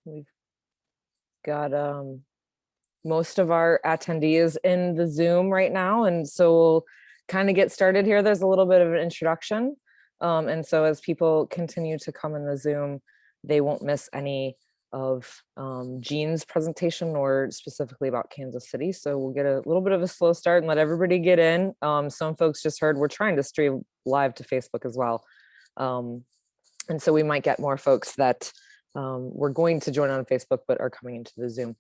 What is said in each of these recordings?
We've got most of our attendees in the Zoom right now, and so we'll kind of get started here. There's a little bit of an introduction, and so as people continue to come in the Zoom, they won't miss any of Jean's presentation or specifically about Kansas City. So we'll get a little bit of a slow start and let everybody get in. Some folks just heard we're trying to stream live to Facebook as well. And so we might get more folks that we're going to join on Facebook but are coming into the Zoom.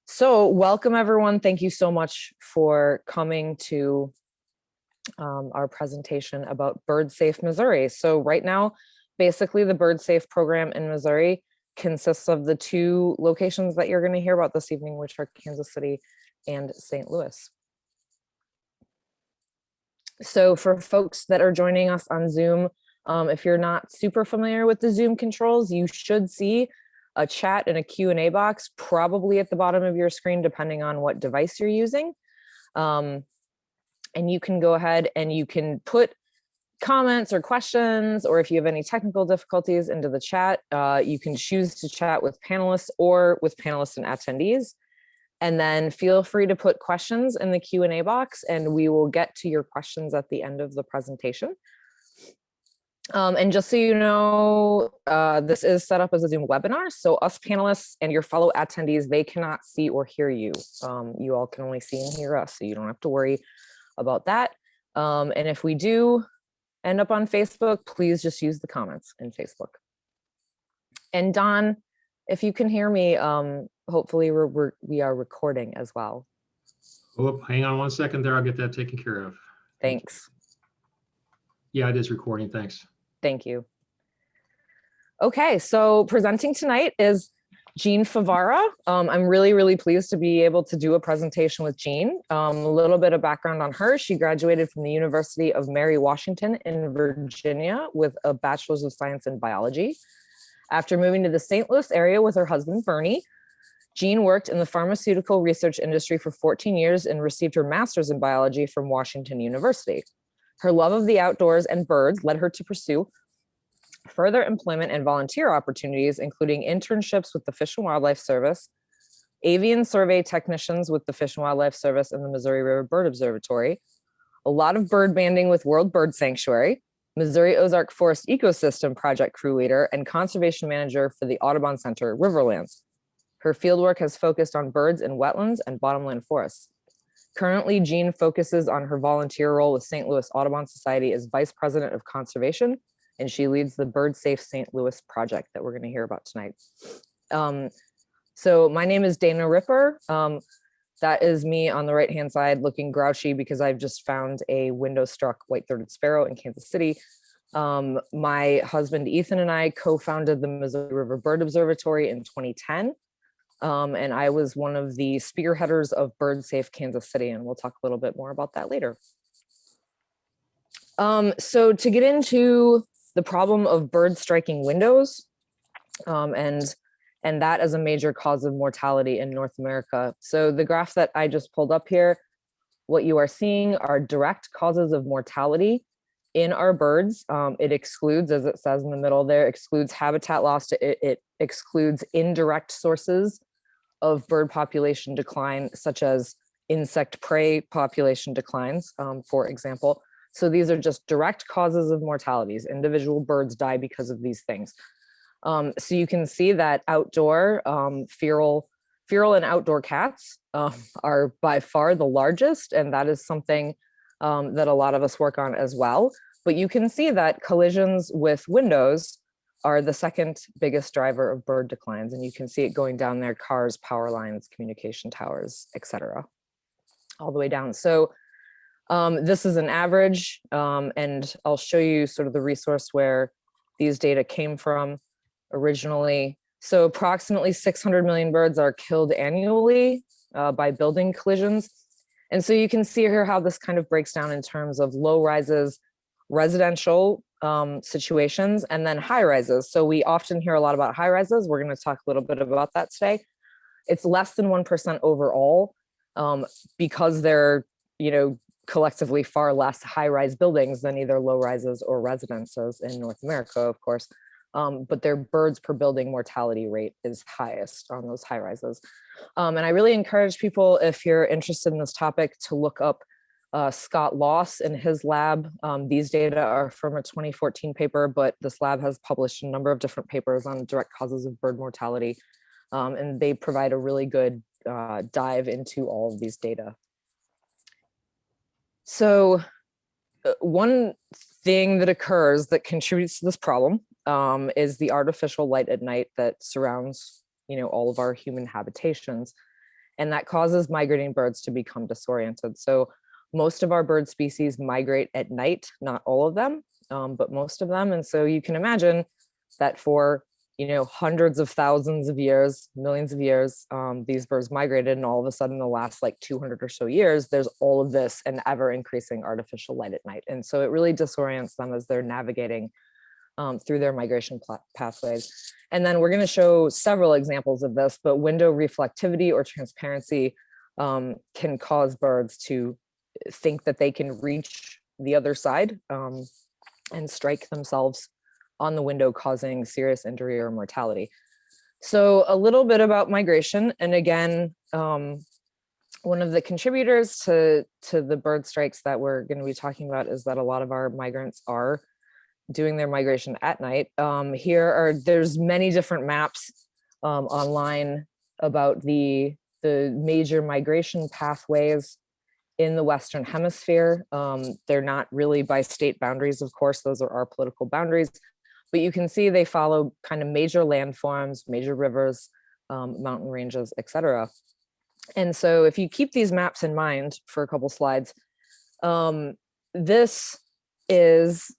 So welcome everyone. Thank you so much for coming to our presentation about BirdSafe Missouri. So right now, basically the BirdSafe program in Missouri consists of the two locations that you're going to hear about this evening, which are Kansas City and St. Louis. So for folks that are joining us on Zoom, if you're not super familiar with the Zoom controls, you should see a chat and a Q&A box probably at the bottom of your screen, depending on what device you're using. And you can go ahead and you can put comments or questions, or if you have any technical difficulties, into the chat. You can choose to chat with panelists or with panelists and attendees. And then feel free to put questions in the Q&A box and we will get to your questions at the end of the presentation. And just so you know, this is set up as a Zoom webinar. So us panelists and your fellow attendees, they cannot see or hear you. You all can only see and hear us, so you don't have to worry about that. And if we do end up on Facebook, please just use the comments in Facebook. And Don, if you can hear me, hopefully we are recording as well. Oh, hang on one second there. I'll get that taken care of. Thanks. Yeah, it is recording. Thanks. Thank you. Okay, so presenting tonight is Jean Favara. I'm really pleased to be able to do a presentation with Jean. A little bit of background on her. She graduated from the University of Mary Washington in Virginia with a Bachelor's of Science in Biology. After moving to the St. Louis area with her husband, Bernie, Jean worked in the pharmaceutical research industry for 14 years and received her master's in biology from Washington University. Her love of the outdoors and birds led her to pursue further employment and volunteer opportunities, including internships with the Fish and Wildlife Service, avian survey technicians with the Fish and Wildlife Service and the Missouri River Bird Observatory, a lot of bird banding with World Bird Sanctuary, Missouri Ozark Forest Ecosystem Project crew leader, and conservation manager for the Audubon Center, Riverlands. Her fieldwork has focused on birds in wetlands and bottomland forests. Currently, Jean focuses on her volunteer role with St. Louis Audubon Society as Vice President of Conservation, and she leads the BirdSafe St. Louis project that we're going to hear about tonight. So my name is Dana Ripper. That is me on the right-hand side looking grouchy because I've just found a window-struck white-throated sparrow in Kansas City. My husband Ethan and I co-founded the Missouri River Bird Observatory in 2010. And I was one of the spearheaders of BirdSafe Kansas City, and we'll talk a little bit more about that later. So to get into the problem of birds striking windows, and that as a major cause of mortality in North America. So the graph that I just pulled up here, what you are seeing are direct causes of mortality in our birds. It excludes, as it says in the middle there, excludes habitat loss. It excludes indirect sources of bird population decline, such as insect prey population declines, for example. So these are just direct causes of mortalities. Individual birds die because of these things. So you can see that outdoor feral and outdoor cats are by far the largest, and that is something that a lot of us work on as well. But you can see that collisions with windows are the second biggest driver of bird declines. And you can see it going down there: cars, power lines, communication towers, etc., all the way down. So this is an average, and I'll show you sort of the resource where these data came from originally. So approximately 600 million birds are killed annually by building collisions. And so you can see here how this kind of breaks down in terms of low rises, residential situations, and then high rises. So we often hear a lot about high rises. We're going to talk a little bit about that today. It's less than 1% overall because they're, collectively far less high-rise buildings than either low rises or residences in North America, of course. but their birds per building mortality rate is highest on those high rises. And I really encourage people, if you're interested in this topic, to look up Scott Loss in his lab. These data are from a 2014 paper, but this lab has published a number of different papers on direct causes of bird mortality. And they provide a really good dive into all of these data. So one thing that occurs that contributes to this problem is the artificial light at night that surrounds, all of our human habitations. And that causes migrating birds to become disoriented. So most of our bird species migrate at night, not all of them, but most of them. And so you can imagine that for, hundreds of thousands of years, millions of years, these birds migrated, and all of a sudden, the last like 200 or so years, there's all of this and ever increasing artificial light at night. And so it really disorients them as they're navigating through their migration pathways. And then we're going to show several examples of this, but window reflectivity or transparency can cause birds to think that they can reach the other side and strike themselves on the window, causing serious injury or mortality. So a little bit about migration. And again, one of the contributors to the bird strikes that we're going to be talking about is that a lot of our migrants are doing their migration at night. There's many different maps online about the major migration pathways in the Western Hemisphere. They're not really by state boundaries, of course, those are our political boundaries, but you can see they follow kind of major landforms, major rivers, mountain ranges, etc. And so if you keep these maps in mind for a couple slides, this is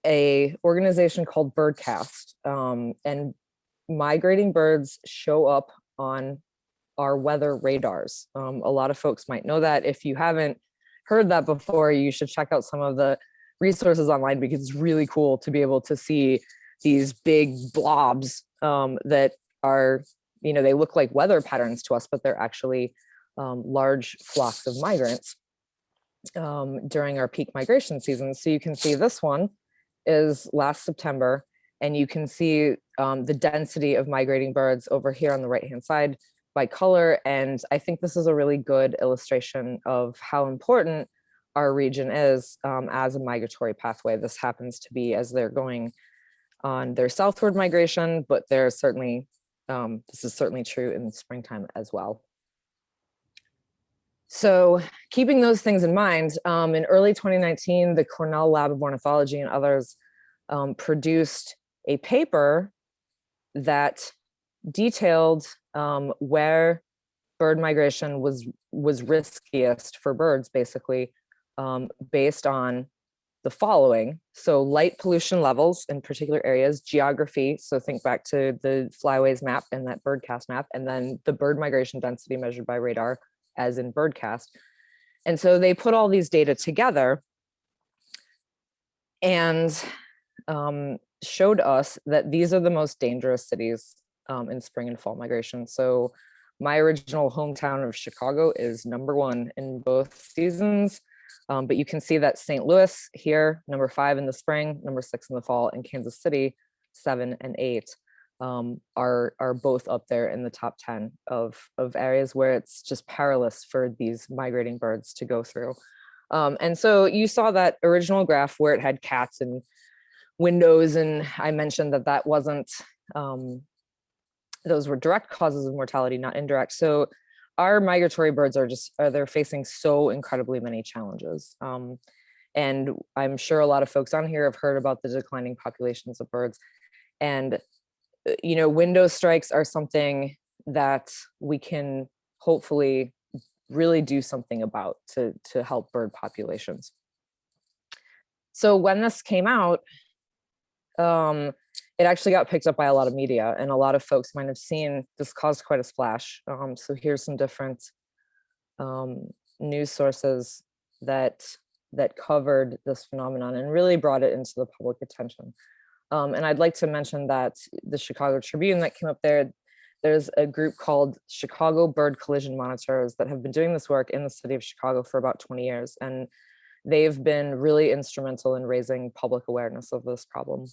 a organization called Birdcast, and migrating birds show up on our weather radars. A lot of folks might know that. If you haven't heard that before, you should check out some of the resources online, because it's really cool to be able to see these big blobs that are, they look like weather patterns to us, but they're actually large flocks of migrants during our peak migration season. So you can see this one is last September, and you can see the density of migrating birds over here on the right-hand side by color. And I think this is a really good illustration of how important our region is as a migratory pathway. This happens to be as they're going on their southward migration, but there's certainly, this is certainly true in the springtime as well. So keeping those things in mind, in early 2019, the Cornell Lab of Ornithology and others produced a paper that detailed where bird migration was riskiest for birds, basically, based on the following. So light pollution levels in particular areas, geography, so think back to the Flyways map and that Birdcast map, and then the bird migration density measured by radar, as in Birdcast. And so they put all these data together and showed us that these are the most dangerous cities in spring and fall migration. So my original hometown of Chicago is #1 in both seasons, but you can see that St. Louis here, #5 in the spring, #6 in the fall, and Kansas City, 7 and 8 are both up there in the top 10 of areas where it's just perilous for these migrating birds to go through. And so you saw that original graph where it had cats and windows, and I mentioned that that wasn't, those were direct causes of mortality, not indirect. So our migratory birds they're facing so incredibly many challenges. And I'm sure a lot of folks on here have heard about the declining populations of birds. And, window strikes are something that we can hopefully really do something about to help bird populations. So when this came out, it actually got picked up by a lot of media, and a lot of folks might have seen this caused quite a splash. So here's some different news sources that covered this phenomenon and really brought it into the public attention. And I'd like to mention that the Chicago Tribune that came up there's a group called Chicago Bird Collision Monitors that have been doing this work in the city of Chicago for about 20 years. And they've been really instrumental in raising public awareness of this problem.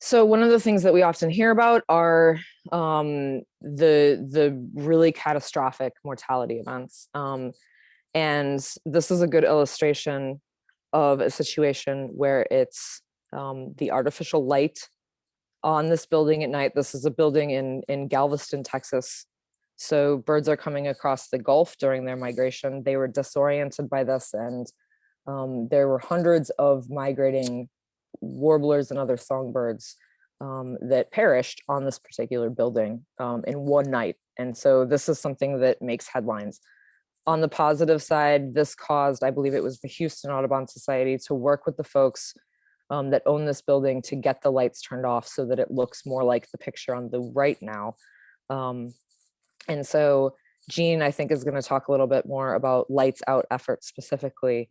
So one of the things that we often hear about are the really catastrophic mortality events. And this is a good illustration of a situation where it's the artificial light on this building at night. This is a building in Galveston, Texas. So birds are coming across the Gulf during their migration. They were disoriented by this, and there were hundreds of migrating warblers and other songbirds that perished on this particular building in one night. And so this is something that makes headlines. On the positive side, this caused, I believe it was the Houston Audubon Society, to work with the folks that own this building to get the lights turned off so that it looks more like the picture on the right now. And so Jean, I think, is going to talk a little bit more about lights out efforts specifically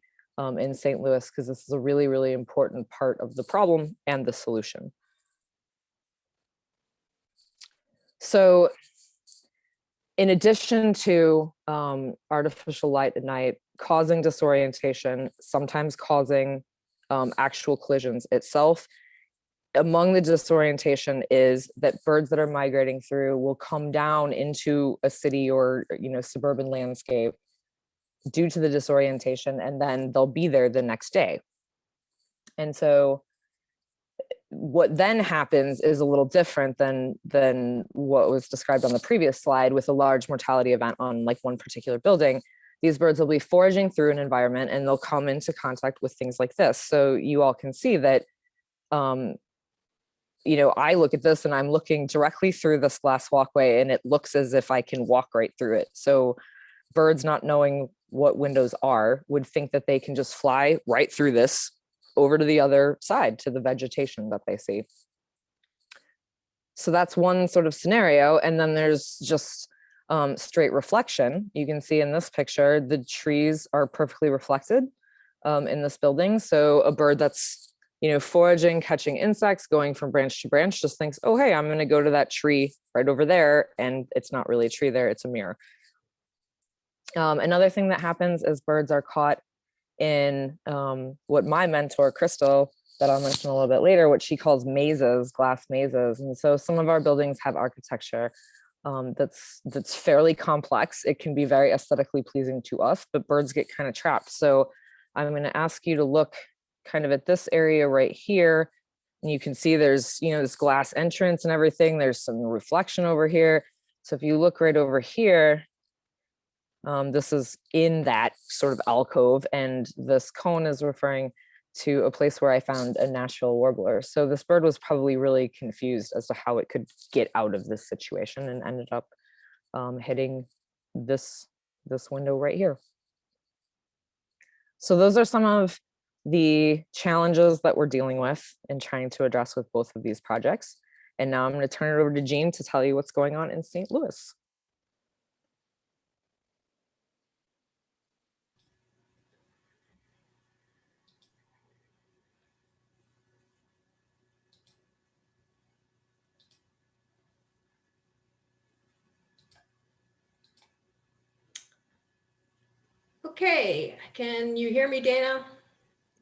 in St. Louis, because this is a really, really important part of the problem and the solution. So in addition to artificial light at night causing disorientation, sometimes causing actual collisions itself, among the disorientation is that birds that are migrating through will come down into a city or suburban landscape due to the disorientation, and then they'll be there the next day. And so what then happens is a little different than what was described on the previous slide with a large mortality event on like one particular building. These birds will be foraging through an environment and they'll come into contact with things like this. So you all can see that, I look at this and I'm looking directly through this glass walkway and it looks as if I can walk right through it. So birds, not knowing what windows are, would think that they can just fly right through this over to the other side, to the vegetation that they see. So that's one sort of scenario. And then there's just straight reflection. You can see in this picture, the trees are perfectly reflected in this building. So a bird that's, foraging, catching insects, going from branch to branch, just thinks, oh, hey, I'm going to go to that tree right over there. And it's not really a tree there, it's a mirror. Another thing that happens is birds are caught in what my mentor, Crystal, that I'll mention a little bit later, what she calls mazes, glass mazes. And so some of our buildings have architecture that's fairly complex. It can be very aesthetically pleasing to us, but birds get kind of trapped. So I'm going to ask you to look kind of at this area right here. And you can see there's, this glass entrance and everything. There's some reflection over here. So if you look right over here, this is in that sort of alcove, and this cone is referring to a place where I found a natural warbler. So this bird was probably really confused as to how it could get out of this situation and ended up hitting this window right here. So those are some of the challenges that we're dealing with and trying to address with both of these projects. And now I'm going to turn it over to Jean to tell you what's going on in St. Louis. Okay, can you hear me, Dana?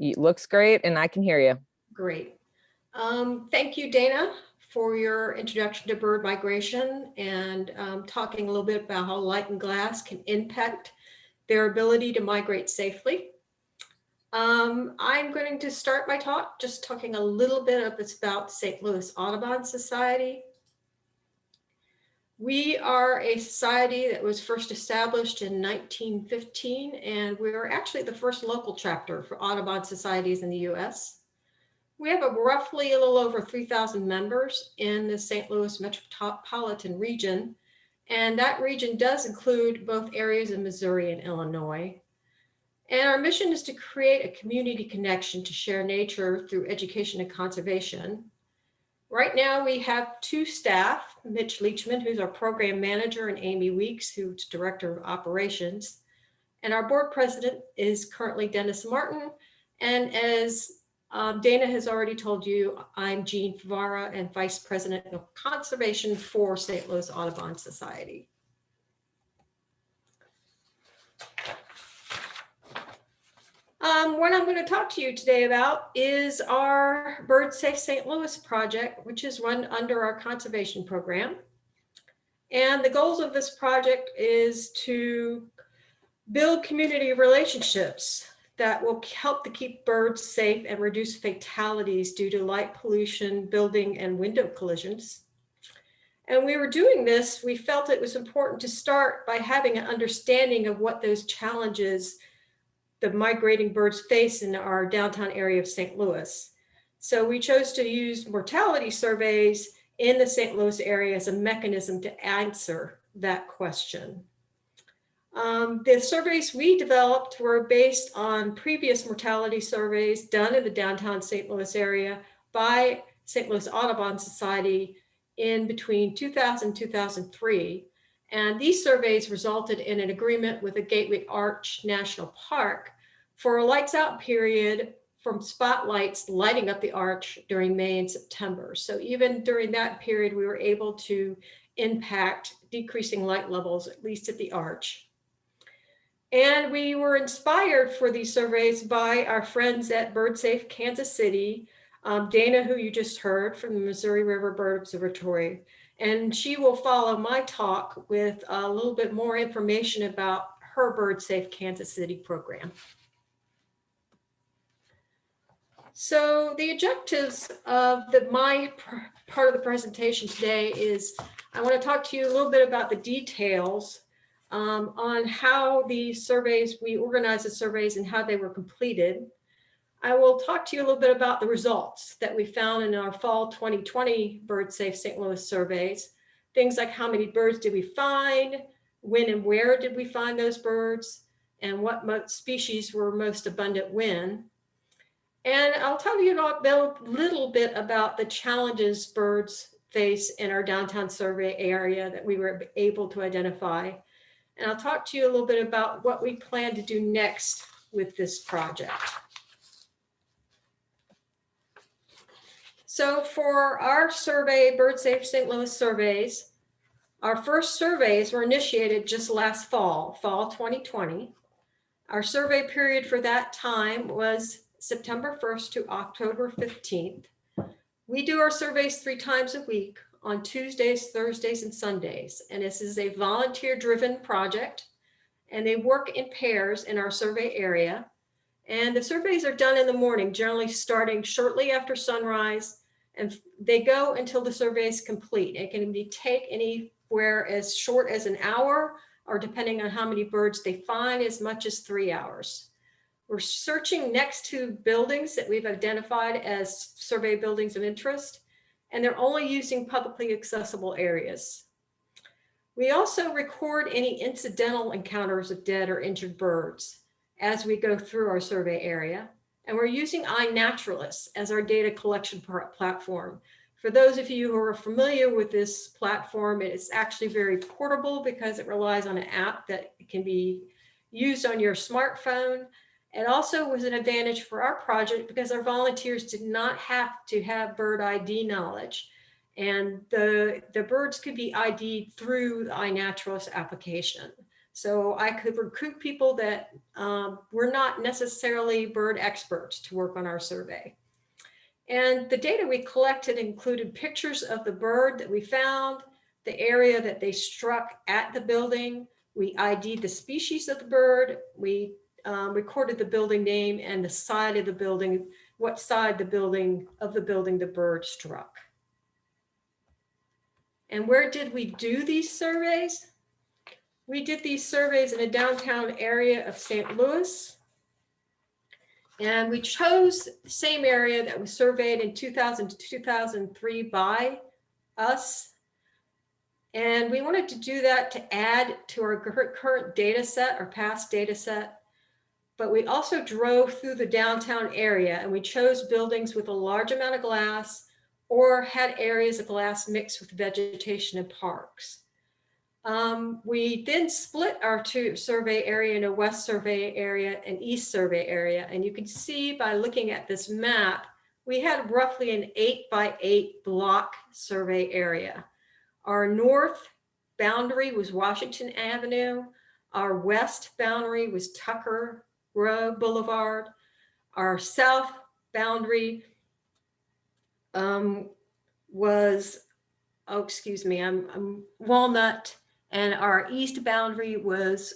It looks great, and I can hear you. Great. Thank you, Dana, for your introduction to bird migration and talking a little bit about how light and glass can impact their ability to migrate safely. I'm going to start my talk just talking a little bit about St. Louis Audubon Society. We are a society that was first established in 1915, and we are actually the first local chapter for Audubon societies in the US. We have roughly a little over 3,000 members in the St. Louis metropolitan region, and that region does include both areas of Missouri and Illinois. And our mission is to create a community connection to share nature through education and conservation. Right now, we have two staff, Mitch Leachman, who's our program manager, and Amy Weeks, who's director of operations. And our board president is currently Dennis Martin. And as Dana has already told you, I'm Jean Favara and vice president of conservation for St. Louis Audubon Society. What I'm going to talk to you today about is our BirdSafe St. Louis project, which is run under our conservation program. And the goals of this project is to build community relationships that will help to keep birds safe and reduce fatalities due to light pollution, building, and window collisions. And we were doing this, we felt it was important to start by having an understanding of what those challenges the migrating birds face in our downtown area of St. Louis. So we chose to use mortality surveys in the St. Louis area as a mechanism to answer that question. The surveys we developed were based on previous mortality surveys done in the downtown St. Louis area by St. Louis Audubon Society in between 2000 and 2003. And these surveys resulted in an agreement with the Gateway Arch National Park for a lights out period from spotlights lighting up the arch during May and September. So even during that period, we were able to impact decreasing light levels, at least at the arch. And we were inspired for these surveys by our friends at BirdSafe Kansas City, Dana, who you just heard from the Missouri River Bird Observatory. And she will follow my talk with a little bit more information about her BirdSafe Kansas City program. So the objectives of my part of the presentation today is I want to talk to you a little bit about the details on how the surveys, we organized the surveys and how they were completed. I will talk to you a little bit about the results that we found in our fall 2020 BirdSafe St. Louis surveys. Things like how many birds did we find, when and where did we find those birds, and what species were most abundant when. And I'll tell you a little bit about the challenges birds face in our downtown survey area that we were able to identify. And I'll talk to you a little bit about what we plan to do next with this project. So for our survey, BirdSafe St. Louis surveys, our first surveys were initiated just last fall 2020. Our survey period for that time was September 1st to October 15th. We do our surveys 3 times a week on Tuesdays, Thursdays, and Sundays. And this is a volunteer-driven project, and they work in pairs in our survey area. And the surveys are done in the morning, generally starting shortly after sunrise, and they go until the survey is complete. It can take anywhere as short as an hour, or depending on how many birds they find, as much as 3 hours. We're searching next to buildings that we've identified as survey buildings of interest, and they're only using publicly accessible areas. We also record any incidental encounters of dead or injured birds as we go through our survey area. And we're using iNaturalist as our data collection platform. For those of you who are familiar with this platform, it's actually very portable because it relies on an app that can be used on your smartphone. It also was an advantage for our project because our volunteers did not have to have bird ID knowledge. And the birds could be ID'd through the iNaturalist application. So I could recruit people that were not necessarily bird experts to work on our survey. And the data we collected included pictures of the bird that we found, the area that they struck at the building. We ID'd the species of the bird. We recorded the building name and the side of the building, what side the bird struck. And where did we do these surveys? We did these surveys in a downtown area of St. Louis. And we chose the same area that was surveyed in 2000 to 2003 by us. And we wanted to do that to add to our current data set, our past data set. But we also drove through the downtown area, and we chose buildings with a large amount of glass or had areas of glass mixed with vegetation and parks. We then split our 2 survey area into West survey area and East survey area. And you can see by looking at this map, we had roughly an 8x8 block survey area. Our north boundary was Washington Avenue. Our west boundary was Tucker Road Boulevard. Our south boundary was, oh, excuse me, I'm Walnut, and our east boundary was,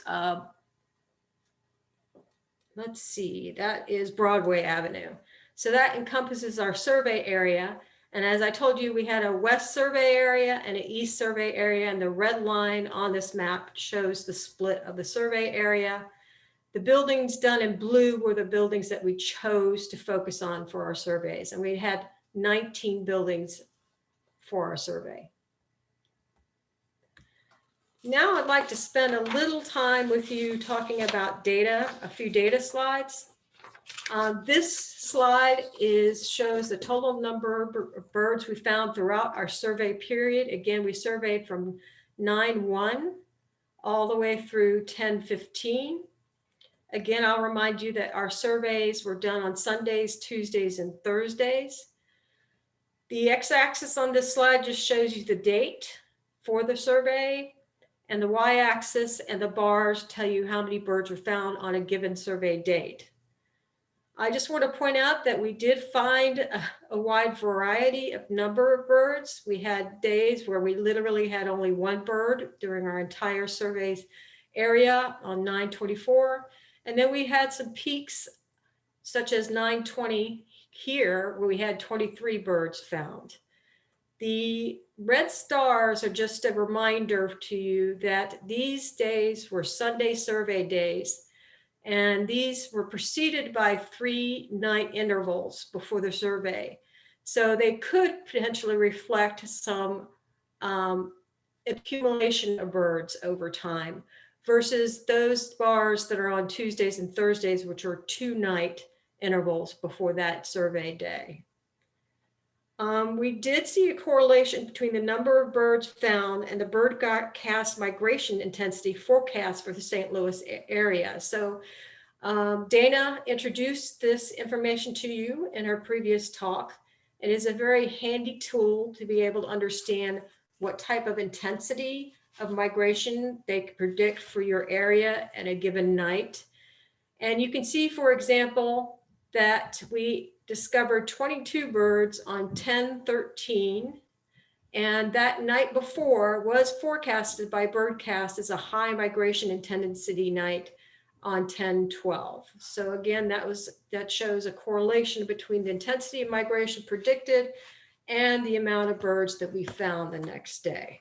let's see, that is Broadway Avenue. So that encompasses our survey area. And as I told you, we had a west survey area and an east survey area, and the red line on this map shows the split of the survey area. The buildings done in blue were the buildings that we chose to focus on for our surveys. And we had 19 buildings for our survey. Now I'd like to spend a little time with you talking about data, a few data slides. This slide shows the total number of birds we found throughout our survey period. Again, we surveyed from 9/1 all the way through 10/15. Again, I'll remind you that our surveys were done on Sundays, Tuesdays, and Thursdays. The x-axis on this slide just shows you the date for the survey, and the y-axis and the bars tell you how many birds were found on a given survey date. I just want to point out that we did find a wide variety of number of birds. We had days where we literally had only one bird during our entire survey area on 9/24. And then we had some peaks such as 9/20 here, where we had 23 birds found. The red stars are just a reminder to you that these days were Sunday survey days, and these were preceded by 3-night intervals before the survey. So they could potentially reflect some accumulation of birds over time versus those bars that are on Tuesdays and Thursdays, which are 2-night intervals before that survey day. We did see a correlation between the number of birds found and the birdcast migration intensity forecast for the St. Louis area. So Dana introduced this information to you in her previous talk. It is a very handy tool to be able to understand what type of intensity of migration they could predict for your area at a given night. And you can see, for example, that we discovered 22 birds on 10/13, and that night before was forecasted by Birdcast as a high migration intensity night on 10/12. So again, that shows a correlation between the intensity of migration predicted and the amount of birds that we found the next day.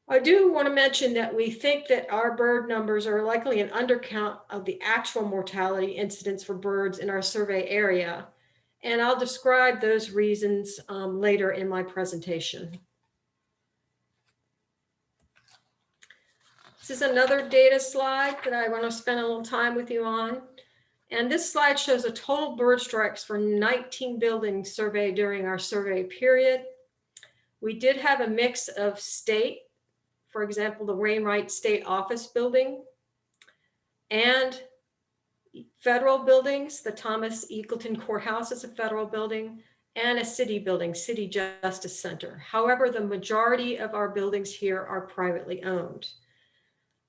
I do want to mention that we think that our bird numbers are likely an undercount of the actual mortality incidence for birds in our survey area. And I'll describe those reasons later in my presentation. This is another data slide that I want to spend a little time with you on. And this slide shows the total bird strikes for 19 buildings surveyed during our survey period. We did have a mix of state, for example, the Wainwright State Office Building, and federal buildings. The Thomas Eagleton Courthouse is a federal building, and a city building, City Justice Center. However, the majority of our buildings here are privately owned.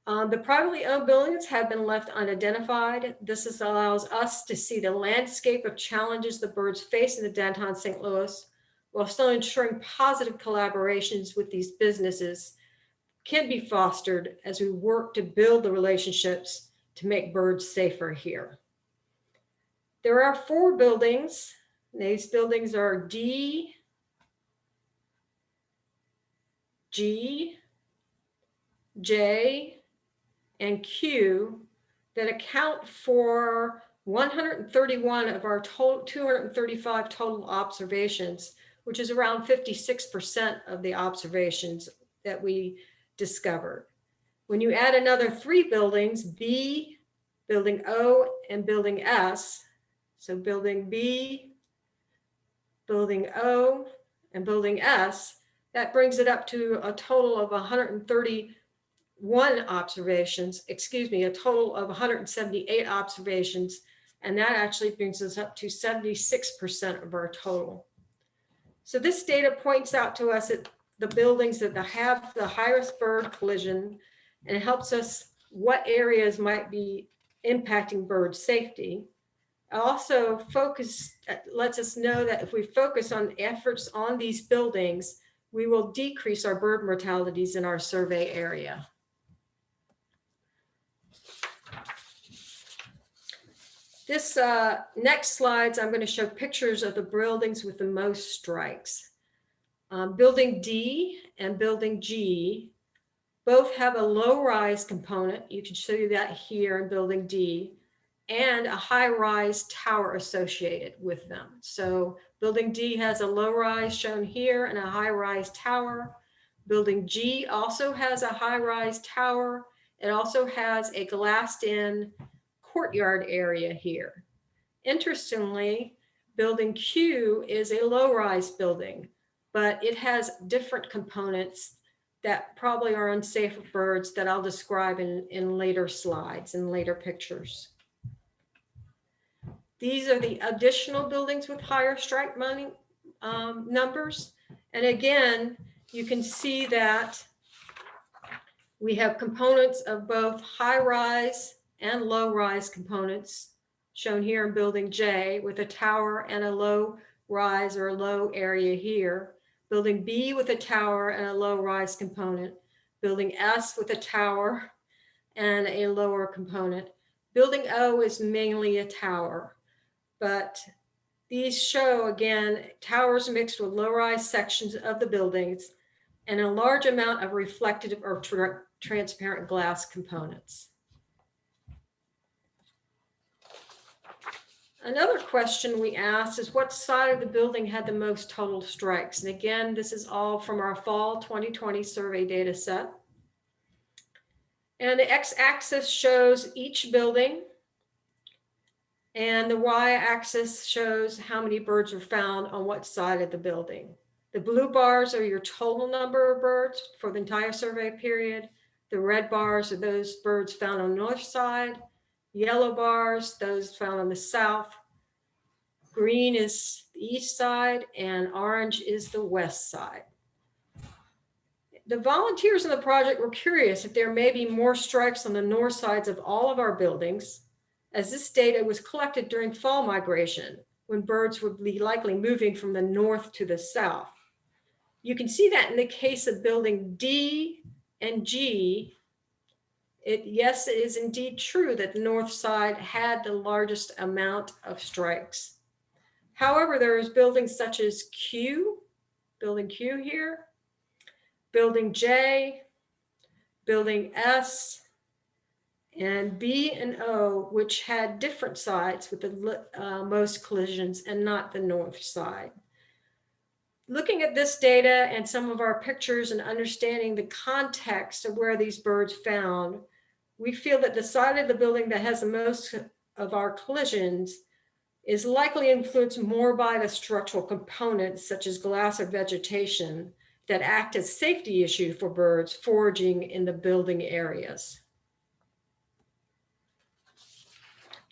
The privately owned buildings have been left unidentified. This allows us to see the landscape of challenges the birds face in the downtown St. Louis, while still ensuring positive collaborations with these businesses can be fostered as we work to build the relationships to make birds safer here. There are 4 buildings. These buildings are D, G, J, and Q that account for 131 of our 235 total observations, which is around 56% of the observations that we discovered. When you add another 3 buildings, B, building O, and building S, so building B, building O, and building S, that brings it up to a total of 131 observations, a total of 178 observations, and that actually brings us up to 76% of our total. So this data points out to us that the buildings that have the highest bird collision, and it helps us what areas might be impacting bird safety. also lets us know that if we focus on efforts on these buildings, we will decrease our bird mortalities in our survey area. This next slides, I'm going to show pictures of the buildings with the most strikes. Building D and Building G both have a low-rise component. You can show you that here in Building D, and a high-rise tower associated with them. So Building D has a low-rise shown here and a high-rise tower. Building G also has a high-rise tower. It also has a glassed-in courtyard area here. Interestingly, Building Q is a low-rise building, but it has different components that probably are unsafe for birds that I'll describe in later slides and later pictures. These are the additional buildings with higher strike numbers. And again, you can see that we have components of both high-rise and low-rise components shown here in Building J with a tower and a low-rise or low area here. Building B with a tower and a low-rise component. Building S with a tower and a lower component. Building O is mainly a tower, but these show, again, towers mixed with low-rise sections of the buildings and a large amount of reflective or transparent glass components. Another question we asked is what side of the building had the most total strikes? And again, this is all from our fall 2020 survey data set. And the x-axis shows each building, and the y-axis shows how many birds were found on what side of the building. The blue bars are your total number of birds for the entire survey period. The red bars are those birds found on the north side. Yellow bars, those found on the south. Green is the east side, and orange is the west side. The volunteers in the project were curious if there may be more strikes on the north sides of all of our buildings, as this data was collected during fall migration, when birds would be likely moving from the north to the south. You can see that in the case of Building D and G. Yes, it is indeed true that the north side had the largest amount of strikes. However, there is buildings such as Q, Building Q here, Building J, Building S, and B and O, which had different sides with the most collisions and not the north side. Looking at this data and some of our pictures and understanding the context of where these birds found, we feel that the side of the building that has the most of our collisions is likely influenced more by the structural components such as glass or vegetation that act as safety issues for birds foraging in the building areas.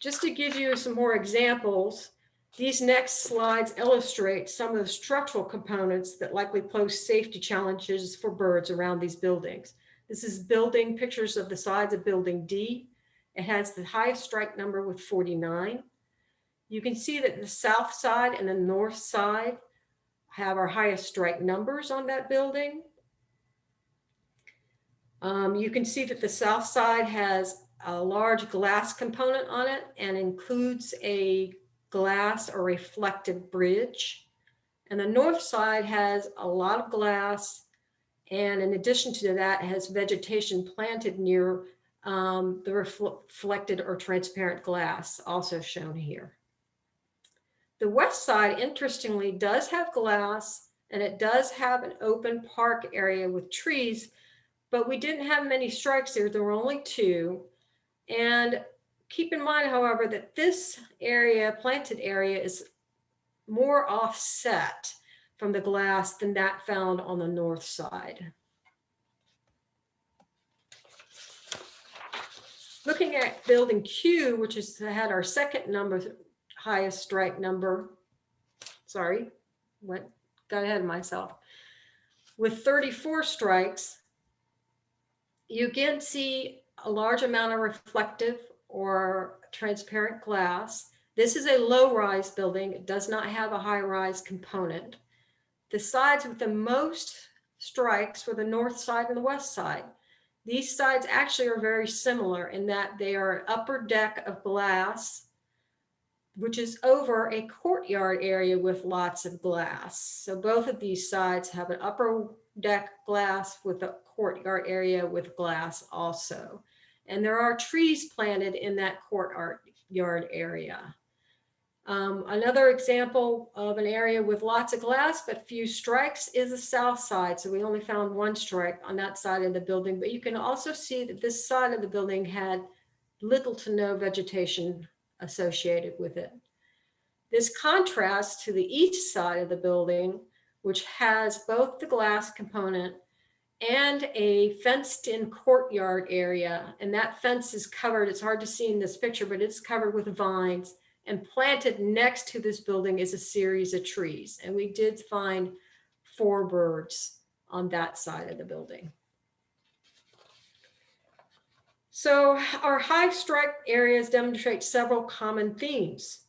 Just to give you some more examples, these next slides illustrate some of the structural components that likely pose safety challenges for birds around these buildings. This is pictures of the sides of Building D. It has the highest strike number with 49. You can see that the south side and the north side have our highest strike numbers on that building. You can see that the south side has a large glass component on it and includes a glass or reflective bridge. And the north side has a lot of glass, and in addition to that, has vegetation planted near the reflected or transparent glass, also shown here. The west side, interestingly, does have glass, and it does have an open park area with trees, but we didn't have many strikes there. There were only 2. And keep in mind, however, that this area, planted area, is more offset from the glass than that found on the north side. Looking at Building Q, which had our second highest strike number, got ahead of myself, with 34 strikes, you again see a large amount of reflective or transparent glass. This is a low-rise building. It does not have a high-rise component. The sides with the most strikes were the north side and the west side. These sides actually are very similar in that they are an upper deck of glass, which is over a courtyard area with lots of glass. So both of these sides have an upper deck glass with a courtyard area with glass also. And there are trees planted in that courtyard area. Another example of an area with lots of glass but few strikes is the south side. So we only found one strike on that side of the building, but you can also see that this side of the building had little to no vegetation associated with it. This contrasts to the east side of the building, which has both the glass component and a fenced-in courtyard area. And that fence is covered, it's hard to see in this picture, but it's covered with vines. And planted next to this building is a series of trees. And we did find 4 birds on that side of the building. So our high strike areas demonstrate several common themes.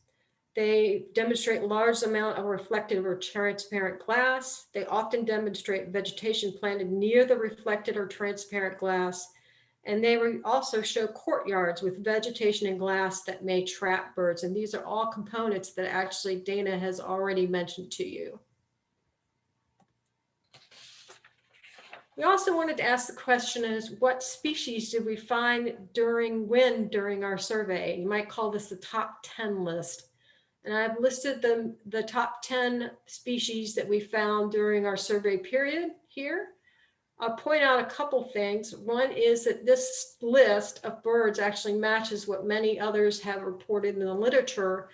They demonstrate large amount of reflective or transparent glass. They often demonstrate vegetation planted near the reflected or transparent glass. And they also show courtyards with vegetation and glass that may trap birds. And these are all components that actually Dana has already mentioned to you. We also wanted to ask the question is, what species did we find during our survey? You might call this the top 10 list. And I've listed the top 10 species that we found during our survey period here. I'll point out a couple things. One is that this list of birds actually matches what many others have reported in the literature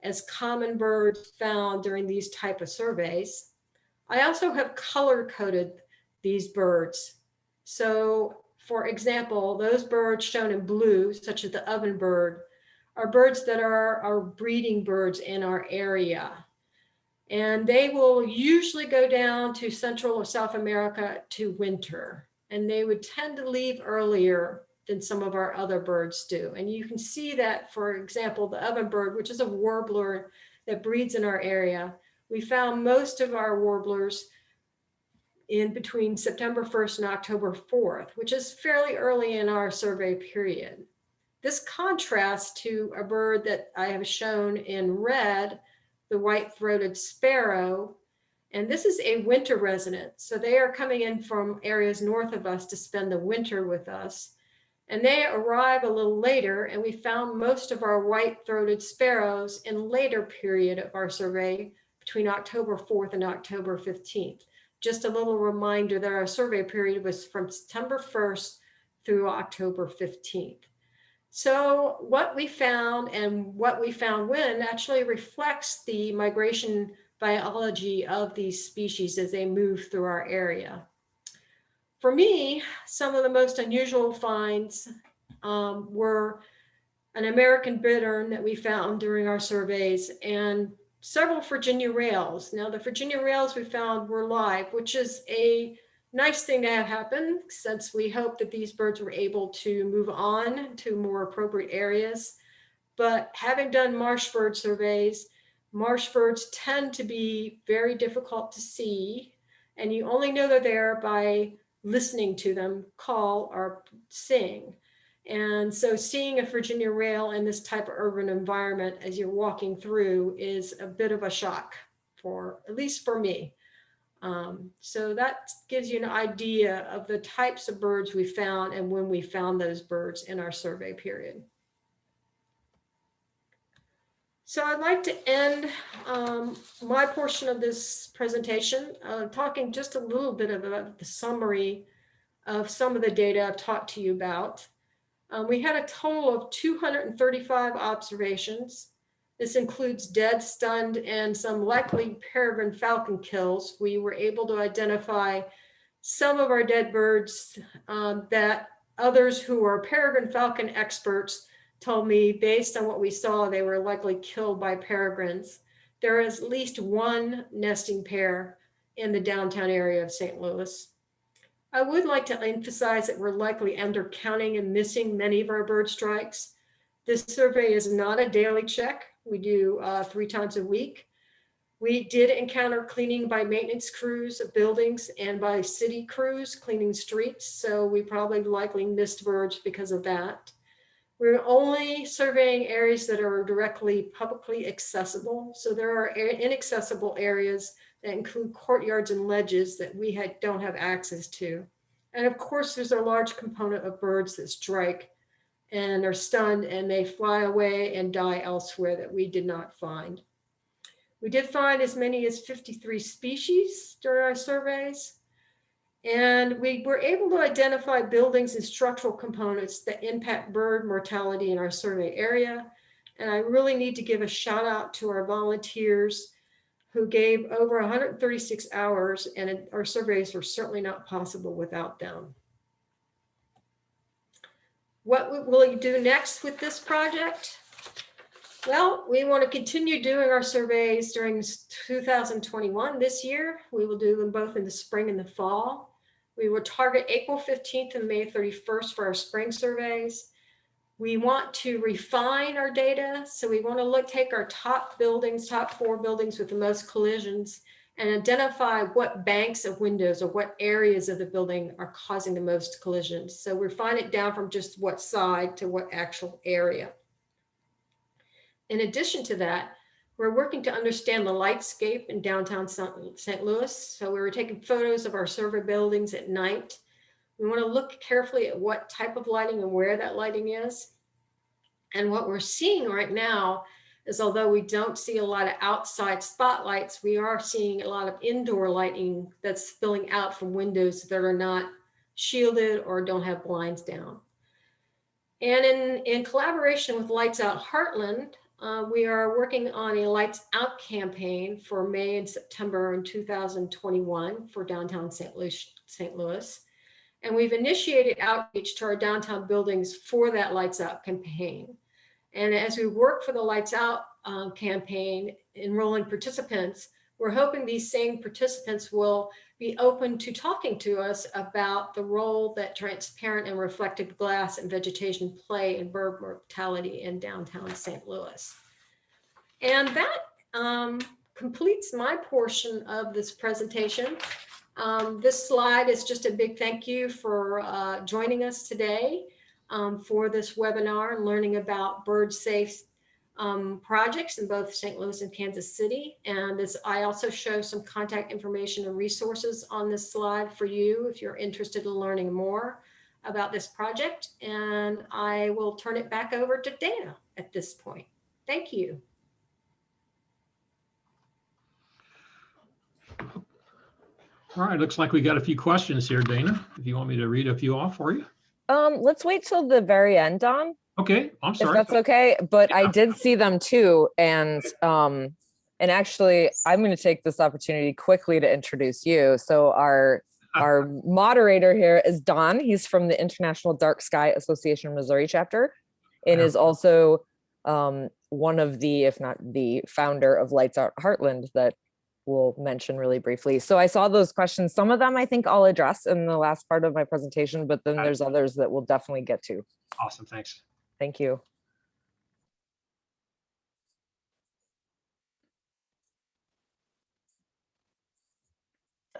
as common birds found during these type of surveys. I also have color-coded these birds. So for example, those birds shown in blue, such as the ovenbird, are birds that are breeding birds in our area. And they will usually go down to Central or South America to winter. And they would tend to leave earlier than some of our other birds do. And you can see that, for example, the ovenbird, which is a warbler that breeds in our area, we found most of our warblers in between September 1st and October 4th, which is fairly early in our survey period. This contrasts to a bird that I have shown in red, the white-throated sparrow, and this is a winter resident. So they are coming in from areas north of us to spend the winter with us. And they arrive a little later, and we found most of our white-throated sparrows in later period of our survey between October 4th and October 15th. Just a little reminder that our survey period was from September 1st through October 15th. So what we found and what we found when actually reflects the migration biology of these species as they move through our area. For me, some of the most unusual finds were an American bittern that we found during our surveys and several Virginia rails. Now the Virginia rails we found were live, which is a nice thing to have happen since we hope that these birds were able to move on to more appropriate areas. But having done marsh bird surveys, marsh birds tend to be very difficult to see, and you only know they're there by listening to them call or sing. And so seeing a Virginia rail in this type of urban environment as you're walking through is a bit of a shock, for at least for me. So that gives you an idea of the types of birds we found and when we found those birds in our survey period. So I'd like to end my portion of this presentation talking just a little bit about the summary of some of the data I've talked to you about. We had a total of 235 observations. This includes dead, stunned, and some likely peregrine falcon kills. We were able to identify some of our dead birds that others who are peregrine falcon experts told me, based on what we saw, they were likely killed by peregrines. There is at least one nesting pair in the downtown area of St. Louis. I would like to emphasize that we're likely undercounting and missing many of our bird strikes. This survey is not a daily check. We do 3 times a week. We did encounter cleaning by maintenance crews of buildings and by city crews cleaning streets. So we probably likely missed birds because of that. We're only surveying areas that are directly publicly accessible. So there are inaccessible areas that include courtyards and ledges that we don't have access to. And of course, there's a large component of birds that strike and are stunned and they fly away and die elsewhere that we did not find. We did find as many as 53 species during our surveys. And we were able to identify buildings and structural components that impact bird mortality in our survey area. And I really need to give a shout out to our volunteers who gave over 136 hours, and our surveys were certainly not possible without them. What will you do next with this project? Well, we want to continue doing our surveys during 2021 this year. We will do them both in the spring and the fall. We will target April 15th and May 31st for our spring surveys. We want to refine our data. So we want to take our top 4 buildings with the most collisions and identify what banks of windows or what areas of the building are causing the most collisions. So refine it down from just what side to what actual area. In addition to that, we're working to understand the lightscape in downtown St. Louis. So we were taking photos of our survey buildings at night. We want to look carefully at what type of lighting and where that lighting is. And what we're seeing right now is, although we don't see a lot of outside spotlights, we are seeing a lot of indoor lighting that's spilling out from windows that are not shielded or don't have blinds down. And in collaboration with Lights Out Heartland, we are working on a Lights Out campaign for May and September in 2021 for downtown St. Louis. And we've initiated outreach to our downtown buildings for that Lights Out campaign. And as we work for the Lights Out campaign, enrolling participants, we're hoping these same participants will be open to talking to us about the role that transparent and reflective glass and vegetation play in bird mortality in downtown St. Louis. And that completes my portion of this presentation. This slide is just a big thank you for joining us today for this webinar and learning about BirdSafe projects in both St. Louis and Kansas City. And I also show some contact information and resources on this slide for you if you're interested in learning more about this project. And I will turn it back over to Dana at this point. Thank you. All right, looks like we got a few questions here, Dana. If you want me to read a few off for you. Let's wait till the very end, Don. Okay, I'm sorry. If that's okay, but Yeah. I did see them too, and actually, I'm going to take this opportunity quickly to introduce you. So our moderator here is Don. He's from the International Dark Sky Association Missouri chapter, and is also one of the, if not the founder of Lights Out Heartland that we'll mention really briefly. So I saw those questions. Some of them I think I'll address in the last part of my presentation, but then there's others that we'll definitely get to. Awesome, thanks. Thank you.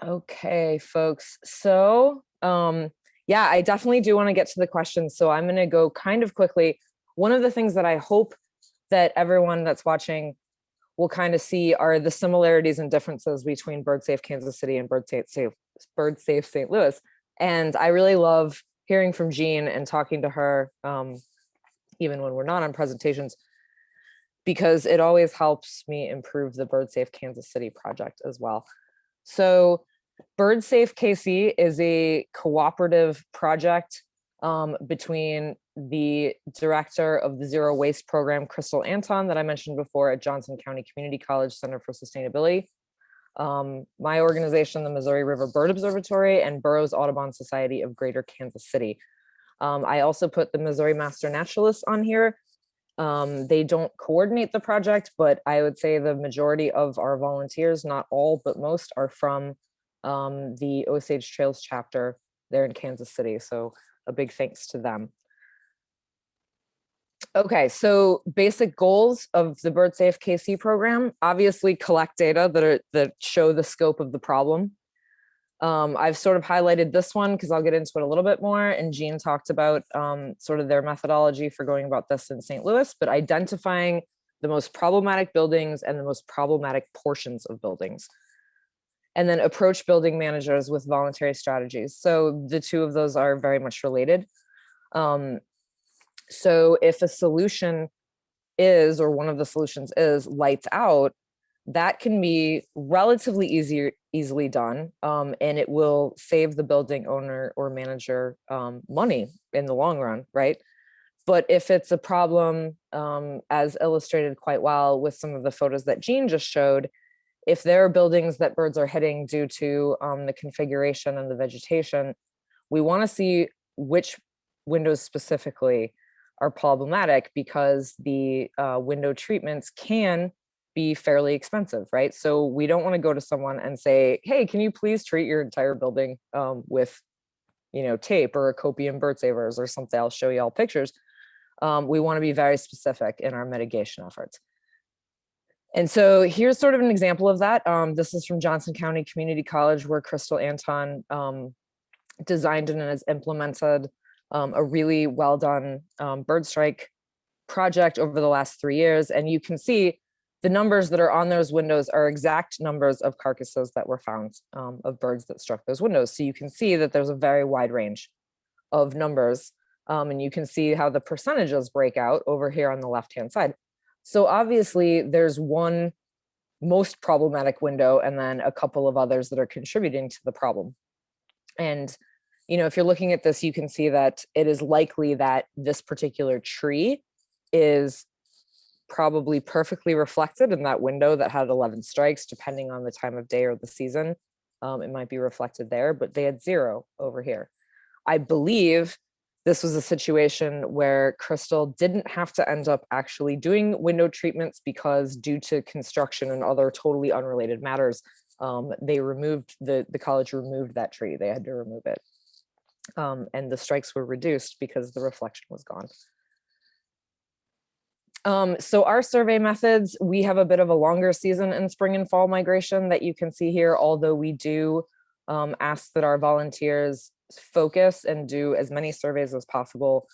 Okay, folks. So yeah, I definitely do want to get to the questions. So I'm going to go kind of quickly. One of the things that I hope that everyone that's watching will kind of see are the similarities and differences between BirdSafe Kansas City and BirdSafe St. Louis. And I really love hearing from Jean and talking to her, even when we're not on presentations, because it always helps me improve the BirdSafe Kansas City project as well. So BirdSafeKC is a cooperative project between the director of the Zero Waste Program, Crystal Anton, that I mentioned before at Johnson County Community College Center for Sustainability, my organization, the Missouri River Bird Observatory, and Burroughs Audubon Society of Greater Kansas City. I also put the Missouri Master Naturalists on here. They don't coordinate the project, but I would say the majority of our volunteers, not all, but most, are from the Osage Trails chapter there in Kansas City. So a big thanks to them. Okay, so basic goals of the BirdSafeKC program, obviously collect data that show the scope of the problem. I've sort of highlighted this one because I'll get into it a little bit more, and Jean talked about sort of their methodology for going about this in St. Louis, but identifying the most problematic buildings and the most problematic portions of buildings. And then approach building managers with voluntary strategies. So the two of those are very much related. So if a solution is, or one of the solutions is, lights out, that can be relatively easily done, and it will save the building owner or manager money in the long run, right? But if it's a problem, as illustrated quite well with some of the photos that Jean just showed, if there are buildings that birds are hitting due to the configuration and the vegetation, we want to see which windows specifically are problematic, because the window treatments can be fairly expensive, right? So we don't want to go to someone and say, hey, can you please treat your entire building with, tape or a copium bird savers or something. I'll show you all pictures. We want to be very specific in our mitigation efforts. And so here's sort of an example of that. This is from Johnson County Community College, where Crystal Anton designed and has implemented a really well done bird strike project over the last 3 years. And you can see the numbers that are on those windows are exact numbers of carcasses that were found of birds that struck those windows. So you can see that there's a very wide range of numbers. And you can see how the percentages break out over here on the left-hand side. So obviously there's one most problematic window and then a couple of others that are contributing to the problem. And, if you're looking at this, you can see that it is likely that this particular tree is probably perfectly reflected in that window that had 11 strikes, depending on the time of day or the season. It might be reflected there, but they had 0 over here. I believe this was a situation where Crystal didn't have to end up actually doing window treatments, because due to construction and other totally unrelated matters, they removed, the college removed that tree. They had to remove it. And the strikes were reduced because the reflection was gone. So our survey methods, we have a bit of a longer season in spring and fall migration that you can see here, although we do ask that our volunteers focus and do as many surveys as possible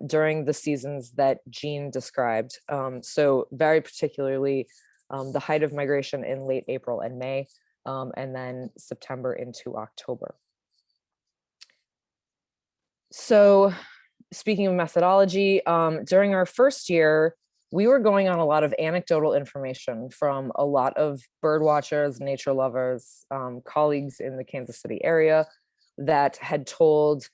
during the seasons that Jean described. So very particularly the height of migration in late April and May, and then September into October. So speaking of methodology, during our first year, we were going on a lot of anecdotal information from a lot of bird watchers, nature lovers, colleagues in the Kansas City area that had told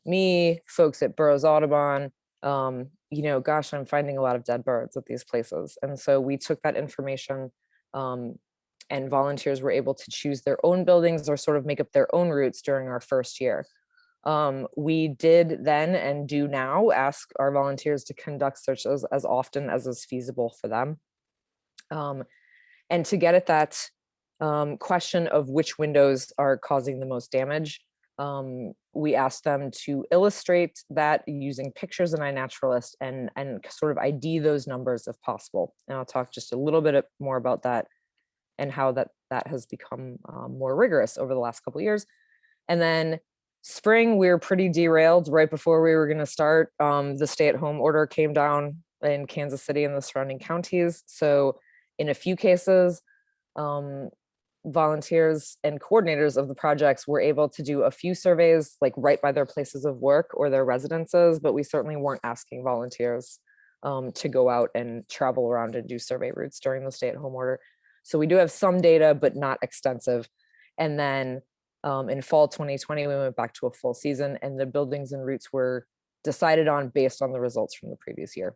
me, folks at Burroughs Audubon, gosh, I'm finding a lot of dead birds at these places. And so we took that information, and volunteers were able to choose their own buildings or sort of make up their own routes during our first year. We did then and do now ask our volunteers to conduct searches as often as is feasible for them. And to get at that question of which windows are causing the most damage, we asked them to illustrate that using pictures in iNaturalist and sort of ID those numbers if possible. And I'll talk just a little bit more about that and how that has become more rigorous over the last couple of years. And then spring, we were pretty derailed right before we were going to start. The stay-at-home order came down in Kansas City and the surrounding counties. So in a few cases, volunteers and coordinators of the projects were able to do a few surveys like right by their places of work or their residences, but we certainly weren't asking volunteers to go out and travel around and do survey routes during the stay-at-home order. So we do have some data, but not extensive. And then in fall 2020, we went back to a full season, and the buildings and routes were decided on based on the results from the previous year.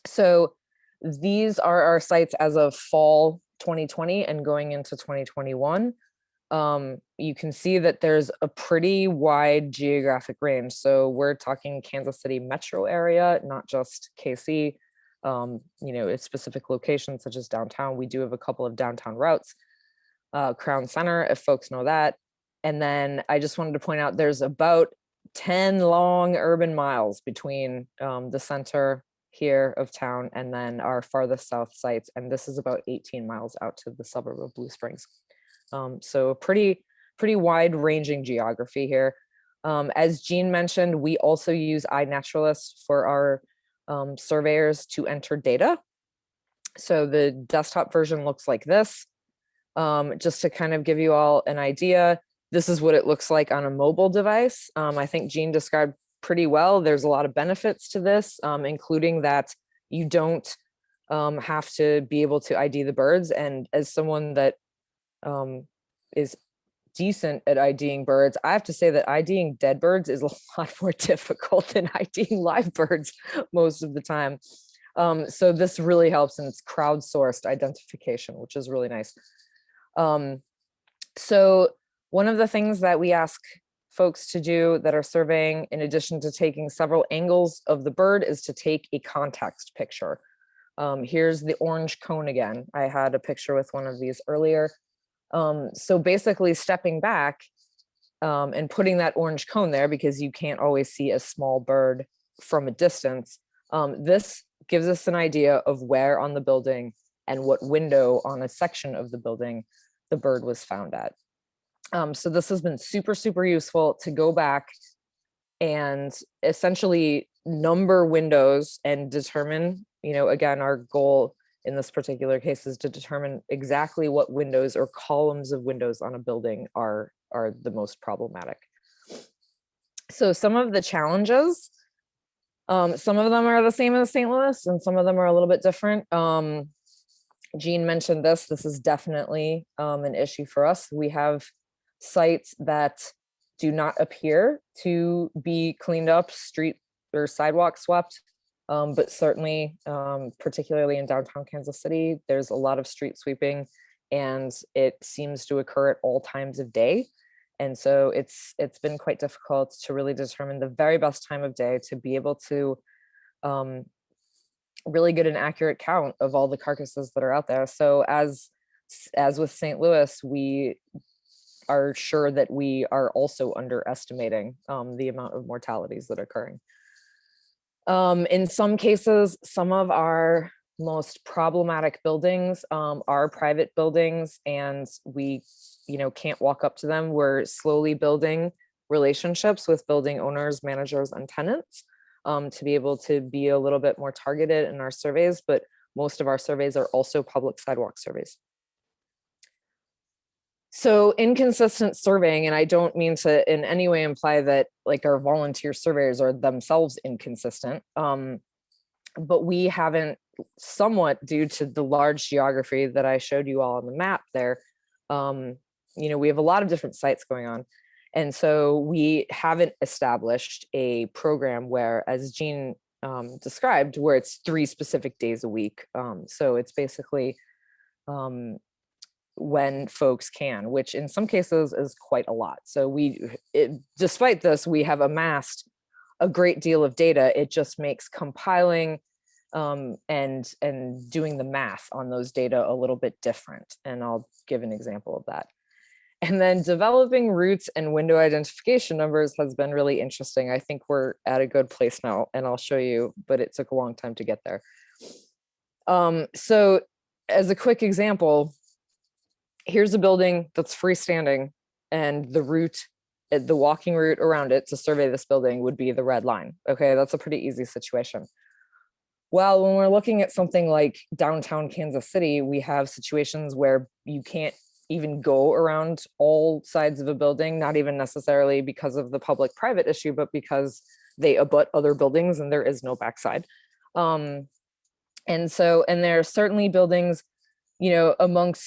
So these are our sites as of fall 2020 and going into 2021. You can see that there's a pretty wide geographic range. So we're talking Kansas City metro area, not just KC. It's specific locations such as downtown. We do have a couple of downtown routes, Crown Center, if folks know that. And then I just wanted to point out there's about 10 long urban miles between the center here of town and then our farthest south sites. And this is about 18 miles out to the suburb of Blue Springs. So pretty wide ranging geography here. As Jean mentioned, we also use iNaturalist for our surveyors to enter data. So the desktop version looks like this. Just to kind of give you all an idea, this is what it looks like on a mobile device. I think Jean described pretty well. There's a lot of benefits to this, including that you don't have to be able to ID the birds. And as someone that is decent at IDing birds, I have to say that IDing dead birds is a lot more difficult than IDing live birds most of the time. So this really helps, and it's crowdsourced identification, which is really nice. So one of the things that we ask folks to do that are surveying, in addition to taking several angles of the bird, is to take a context picture. Here's the orange cone again. I had a picture with one of these earlier. So basically stepping back and putting that orange cone there, because you can't always see a small bird from a distance, this gives us an idea of where on the building and what window on a section of the building the bird was found at. So this has been super, super useful to go back and essentially number windows and determine, you know, again, our goal in this particular case is to determine exactly what windows or columns of windows on a building are the most problematic. So some of the challenges, some of them are the same as St. Louis and some of them are a little bit different. Jean mentioned this. This is definitely an issue for us. We have sites that do not appear to be cleaned up, street or sidewalk swept, but certainly, particularly in downtown Kansas City, there's a lot of street sweeping and it seems to occur at all times of day. And so it's been quite difficult to really determine the very best time of day to be able to really get an accurate count of all the carcasses that are out there. So as with St. Louis, we are sure that we are also underestimating the amount of mortalities that are occurring. In some cases, some of our most problematic buildings are private buildings and we, you know, can't walk up to them. We're slowly building relationships with building owners, managers, and tenants to be able to be a little bit more targeted in our surveys, but most of our surveys are also public sidewalk surveys. So inconsistent surveying, and I don't mean to in any way imply that like our volunteer surveyors are themselves inconsistent, but we haven't, somewhat due to the large geography that I showed you all on the map there, you know, we have a lot of different sites going on. And so we haven't established a program where, as Jean described, where it's 3 specific days a week. So it's basically when folks can, which in some cases is quite a lot. So despite this, we have amassed a great deal of data. It just makes compiling and doing the math on those data a little bit different. And I'll give an example of that. And then developing routes and window identification numbers has been really interesting. I think we're at a good place now, and I'll show you, but it took a long time to get there. So as a quick example, here's a building that's freestanding, and the route, the walking route around it to survey this building would be the red line. Okay, that's a pretty easy situation. Well, when we're looking at something like downtown Kansas City, we have situations where you can't even go around all sides of a building, not even necessarily because of the public-private issue, but because they abut other buildings and there is no backside. And there are certainly buildings, you know,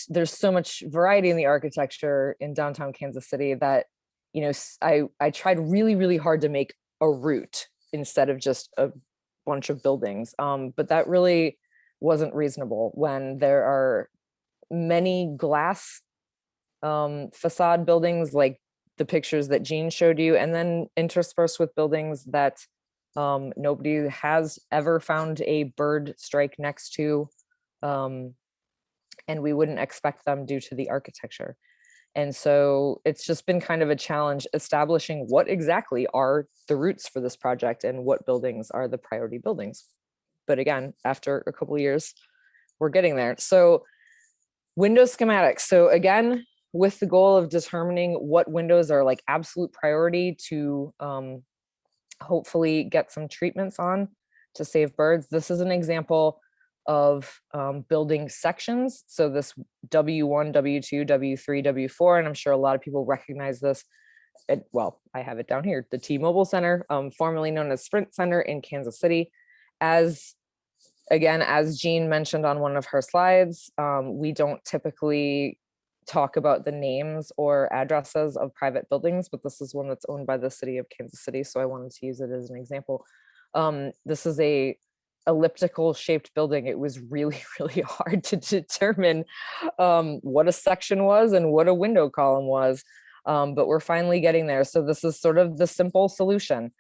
there's so much variety in the architecture in downtown Kansas City that, you know, I tried really, really hard to make a route instead of just a bunch of buildings. But that really wasn't reasonable when there are many glass facade buildings like the pictures that Jean showed you, and then interspersed with buildings that nobody has ever found a bird strike next to, and we wouldn't expect them due to the architecture. And so it's just been kind of a challenge establishing what exactly are the routes for this project and what buildings are the priority buildings. But again, after a couple of years, we're getting there. So window schematics. So again, with the goal of determining what windows are like absolute priority to hopefully get some treatments on to save birds. This is an example of building sections. So this W1, W2, W3, W4, and I'm sure a lot of people recognize this. Well, I have it down here, the T-Mobile Center, formerly known as Sprint Center in Kansas City. As Jean mentioned on one of her slides, we don't typically talk about the names or addresses of private buildings, but this is one that's owned by the city of Kansas City, so I wanted to use it as an example. This is a elliptical shaped building. It was really, really hard to determine what a section was and what a window column was, but we're finally getting there. So this is sort of the simple solution.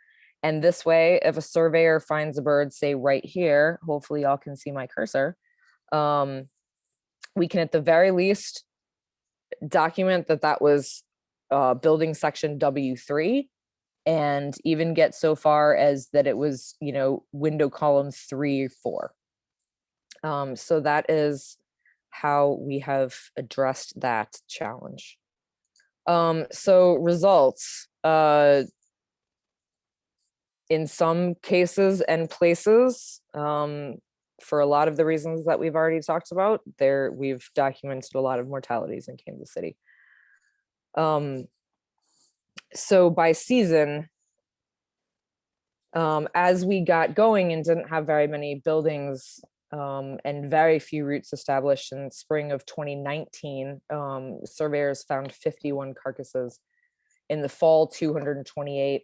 And this way, if a surveyor finds a bird, say right here, hopefully y'all can see my cursor, we can at the very least document that that was building section W3, and even get so far as that it was, you know, window column 3, 4. So that is how we have addressed that challenge. So results, in some cases and places, for a lot of the reasons that we've already talked about, we've documented a lot of mortalities in Kansas City. So by season, as we got going and didn't have very many buildings and very few routes established in spring of 2019, surveyors found 51 carcasses. In the fall, 228.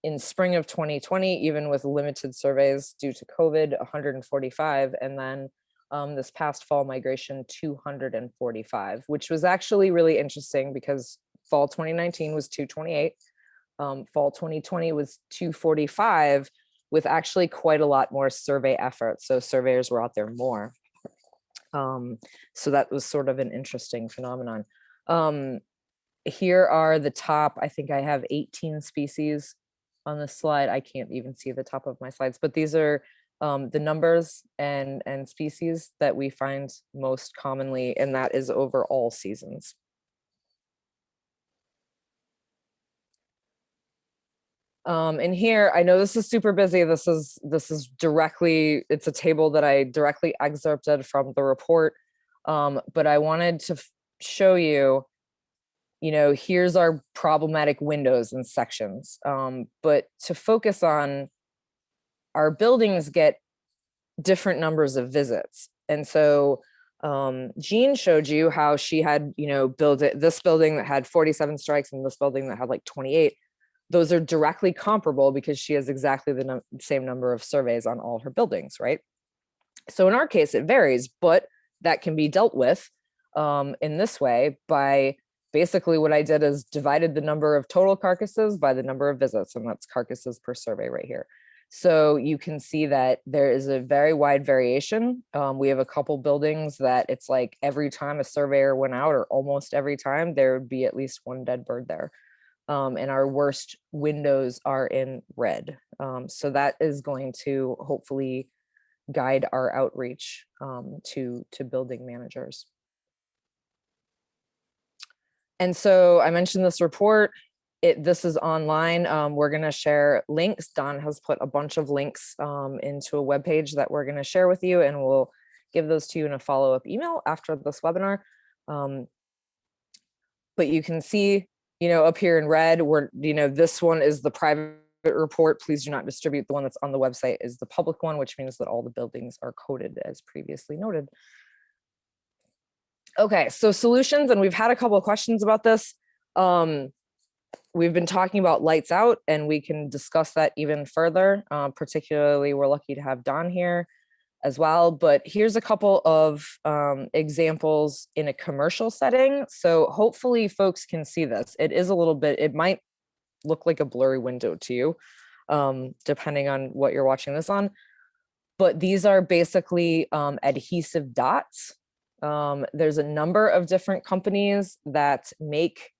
In spring of 2020, even with limited surveys due to COVID, 145. And then this past fall migration, 245, which was actually really interesting because fall 2019 was 228. Fall 2020 was 245, with actually quite a lot more survey effort. So surveyors were out there more. So that was sort of an interesting phenomenon. Here are the top, I think I have 18 species on this slide. I can't even see the top of my slides, but these are the numbers and species that we find most commonly, and that is over all seasons. And here, I know this is super busy. This is directly, it's a table that I directly excerpted from the report, but I wanted to show you, you know, here's our problematic windows and sections. But to focus on, our buildings get different numbers of visits. And so Jean showed you how she had, you know, built this building that had 47 strikes and this building that had like 28. Those are directly comparable because she has exactly the same number of surveys on all her buildings, right? So in our case, it varies, but that can be dealt with in this way by basically what I did is divided the number of total carcasses by the number of visits, and that's carcasses per survey right here. So you can see that there is a very wide variation. We have a couple buildings that it's like every time a surveyor went out, or almost every time, there would be at least one dead bird there. And our worst windows are in red. So that is going to hopefully guide our outreach to building managers. And so I mentioned this report. This is online. We're going to share links. Don has put a bunch of links into a web page that we're going to share with you, and we'll give those to you in a follow-up email after this webinar. But you can see, you know, up here in red, this one is the private report. Please do not distribute. The one that's on the website is the public one, which means that all the buildings are coded as previously noted. Okay, so solutions, and we've had a couple of questions about this. We've been talking about lights out, and we can discuss that even further. Particularly, we're lucky to have Don here as well, but here's a couple of examples in a commercial setting. So hopefully folks can see this. It is a little bit, it might look like a blurry window to you, depending on what you're watching this on. But these are basically adhesive dots There's a number of different companies that make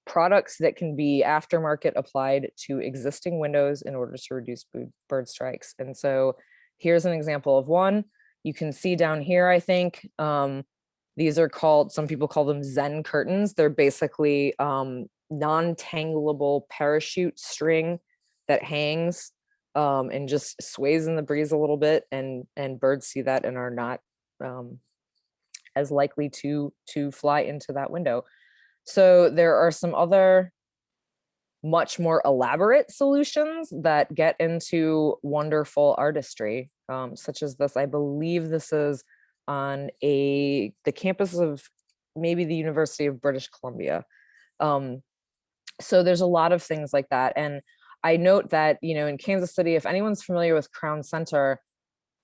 products that can be aftermarket applied to existing windows in order to reduce bird strikes. And so here's an example of one. You can see down here, I think, these are called, some people call them Zen curtains. They're basically non-tangleable parachute string that hangs and just sways in the breeze a little bit, and birds see that and are not as likely to fly into that window. So there are some other much more elaborate solutions that get into wonderful artistry, such as this. I believe this is on the campus of maybe the University of British Columbia. So there's a lot of things like that. And I note that, you know, in Kansas City, if anyone's familiar with Crown Center,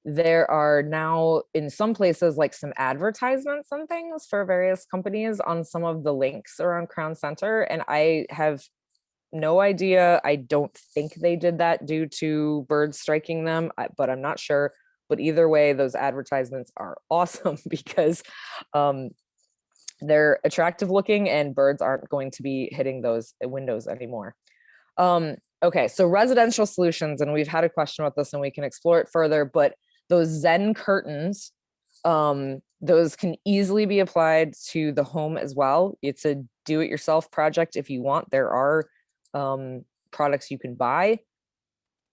there are now in some places like some advertisements and things for various companies on some of the links around Crown Center. And I have no idea. I don't think they did that due to birds striking them, but I'm not sure. But either way, those advertisements are awesome because they're attractive looking and birds aren't going to be hitting those windows anymore. Okay, so residential solutions, and we've had a question about this and we can explore it further, but those Zen curtains, those can easily be applied to the home as well. It's a do-it-yourself project if you want. There are products you can buy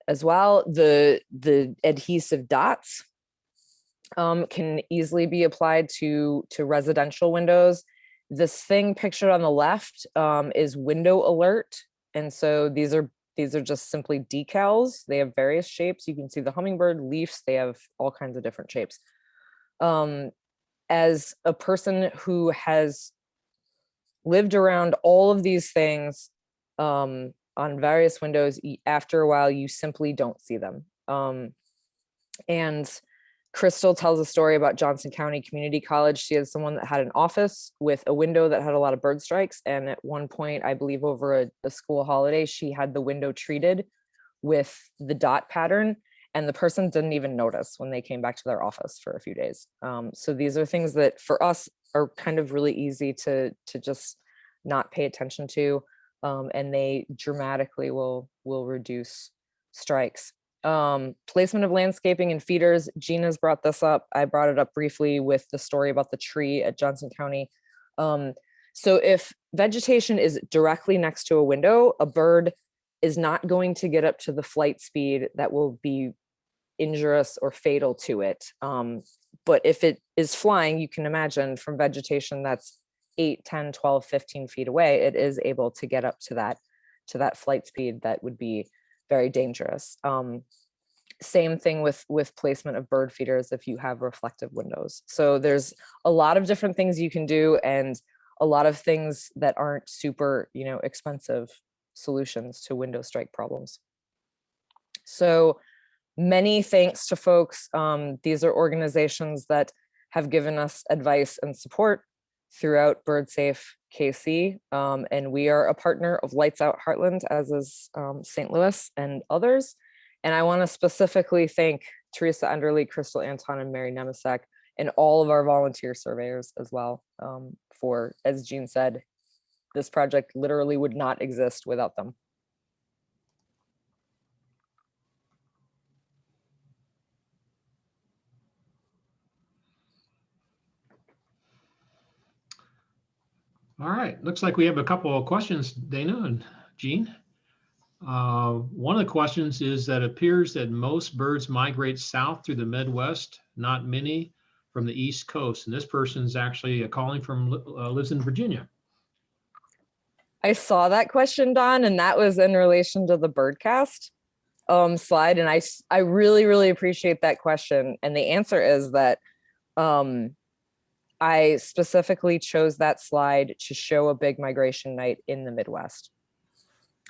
as well. The adhesive dots can easily be applied to residential windows. This thing pictured on the left is window alert. And so these are just simply decals. They have various shapes. You can see the hummingbird leaves. They have all kinds of different shapes. As a person who has lived around all of these things on various windows, after a while, you simply don't see them. And Crystal tells a story about Johnson County Community College. She had someone that had an office with a window that had a lot of bird strikes. And at one point, I believe over a school holiday, she had the window treated with the dot pattern, and the person didn't even notice when they came back to their office for a few days. So these are things that for us are kind of really easy to just not pay attention to. And they dramatically will reduce strikes. Placement of landscaping and feeders. Gina's brought this up. I brought it up briefly with the story about the tree at Johnson County. So if vegetation is directly next to a window, a bird is not going to get up to the flight speed that will be injurious or fatal to it. But if it is flying, you can imagine from vegetation that's 8, 10, 12, 15 feet away, it is able to get up to that flight speed that would be very dangerous. Same thing with placement of bird feeders if you have reflective windows. So there's a lot of different things you can do, and a lot of things that aren't super, expensive solutions to window strike problems. So many thanks to folks. These are organizations that have given us advice and support throughout BirdSafeKC, and we are a partner of Lights Out Heartland, as is St. Louis and others. And I want to specifically thank Teresa Enderle, Crystal Anton, and Mary Nemisek, and all of our volunteer surveyors as well, for, as Jean said, this project literally would not exist without them. All right, looks like we have a couple of questions, Dana and Jean. One of the questions is that it appears that most birds migrate south through the Midwest, not many from the East Coast. And this person's actually calling from, lives in Virginia. I saw that question, Don, and that was in relation to the birdcast slide. And I really, really appreciate that question. And the answer is that I specifically chose that slide to show a big migration night in the Midwest.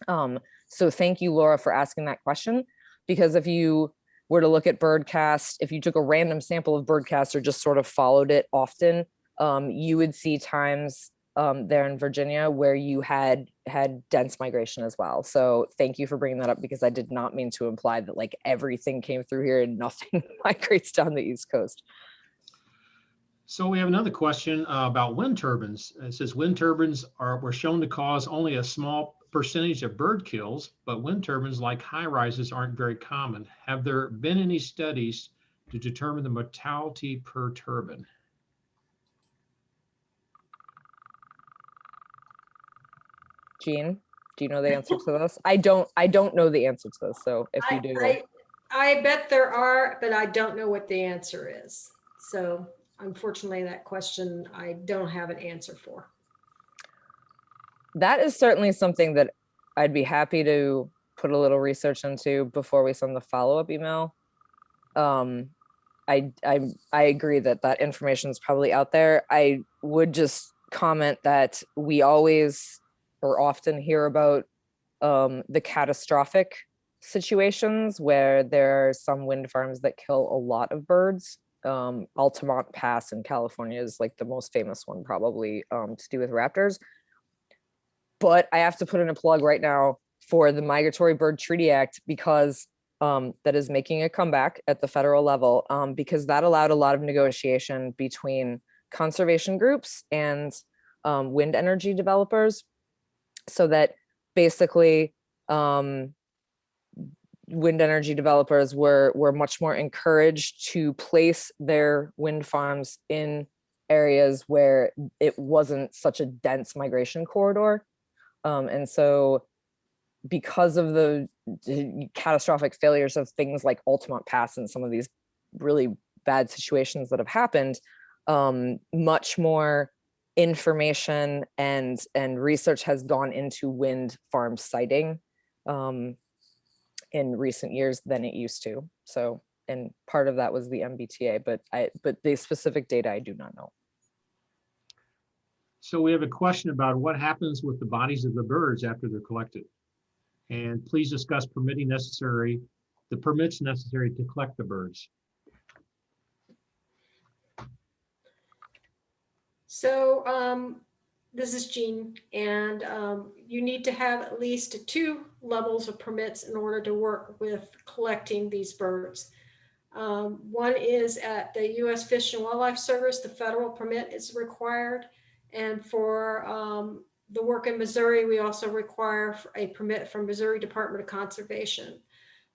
So thank you, Laura, for asking that question, because if you were to look at birdcast, if you took a random sample of birdcast or just sort of followed it often, you would see times there in Virginia where you had dense migration as well. So thank you for bringing that up, because I did not mean to imply that like everything came through here and nothing migrates down the East Coast. So we have another question about wind turbines. It says wind turbines were shown to cause only a small percentage of bird kills, but wind turbines like high rises aren't very common. Have there been any studies to determine the mortality per turbine? Jean, do you know the answer to this? I don't know the answer to this. So if you do. I bet there are, but I don't know what the answer is. So unfortunately, that question I don't have an answer for. That is certainly something that I'd be happy to put a little research into before we send the follow-up email. I agree that that information is probably out there. I would just comment that we always or often hear about the catastrophic situations where there are some wind farms that kill a lot of birds. Altamont Pass in California is like the most famous one, probably to do with raptors. But I have to put in a plug right now for the Migratory Bird Treaty Act, because that is making a comeback at the federal level, because that allowed a lot of negotiation between conservation groups and wind energy developers, so that basically wind energy developers were much more encouraged to place their wind farms in areas where it wasn't such a dense migration corridor. And so because of the catastrophic failures of things like Altamont Pass and some of these really bad situations that have happened, much more information and research has gone into wind farm siting in recent years than it used to. So, and part of that was the MBTA, but the specific data I do not know. So we have a question about what happens with the bodies of the birds after they're collected. And please discuss the permits necessary to collect the birds. So this is Jean, and you need to have at least 2 levels of permits in order to work with collecting these birds. One is at the U.S. Fish and Wildlife Service. The federal permit is required. And for the work in Missouri, we also require a permit from Missouri Department of Conservation.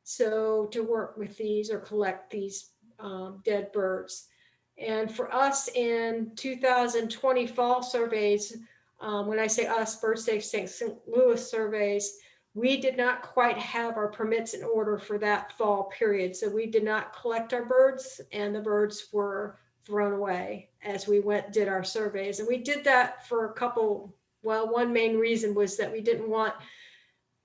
So to work with these or collect these dead birds. And for us in 2020 fall surveys, when I say us, BirdSafe St. Louis surveys, we did not quite have our permits in order for that fall period. So we did not collect our birds, and the birds were thrown away as we did our surveys. And we did that for a couple, well, one main reason was that we didn't want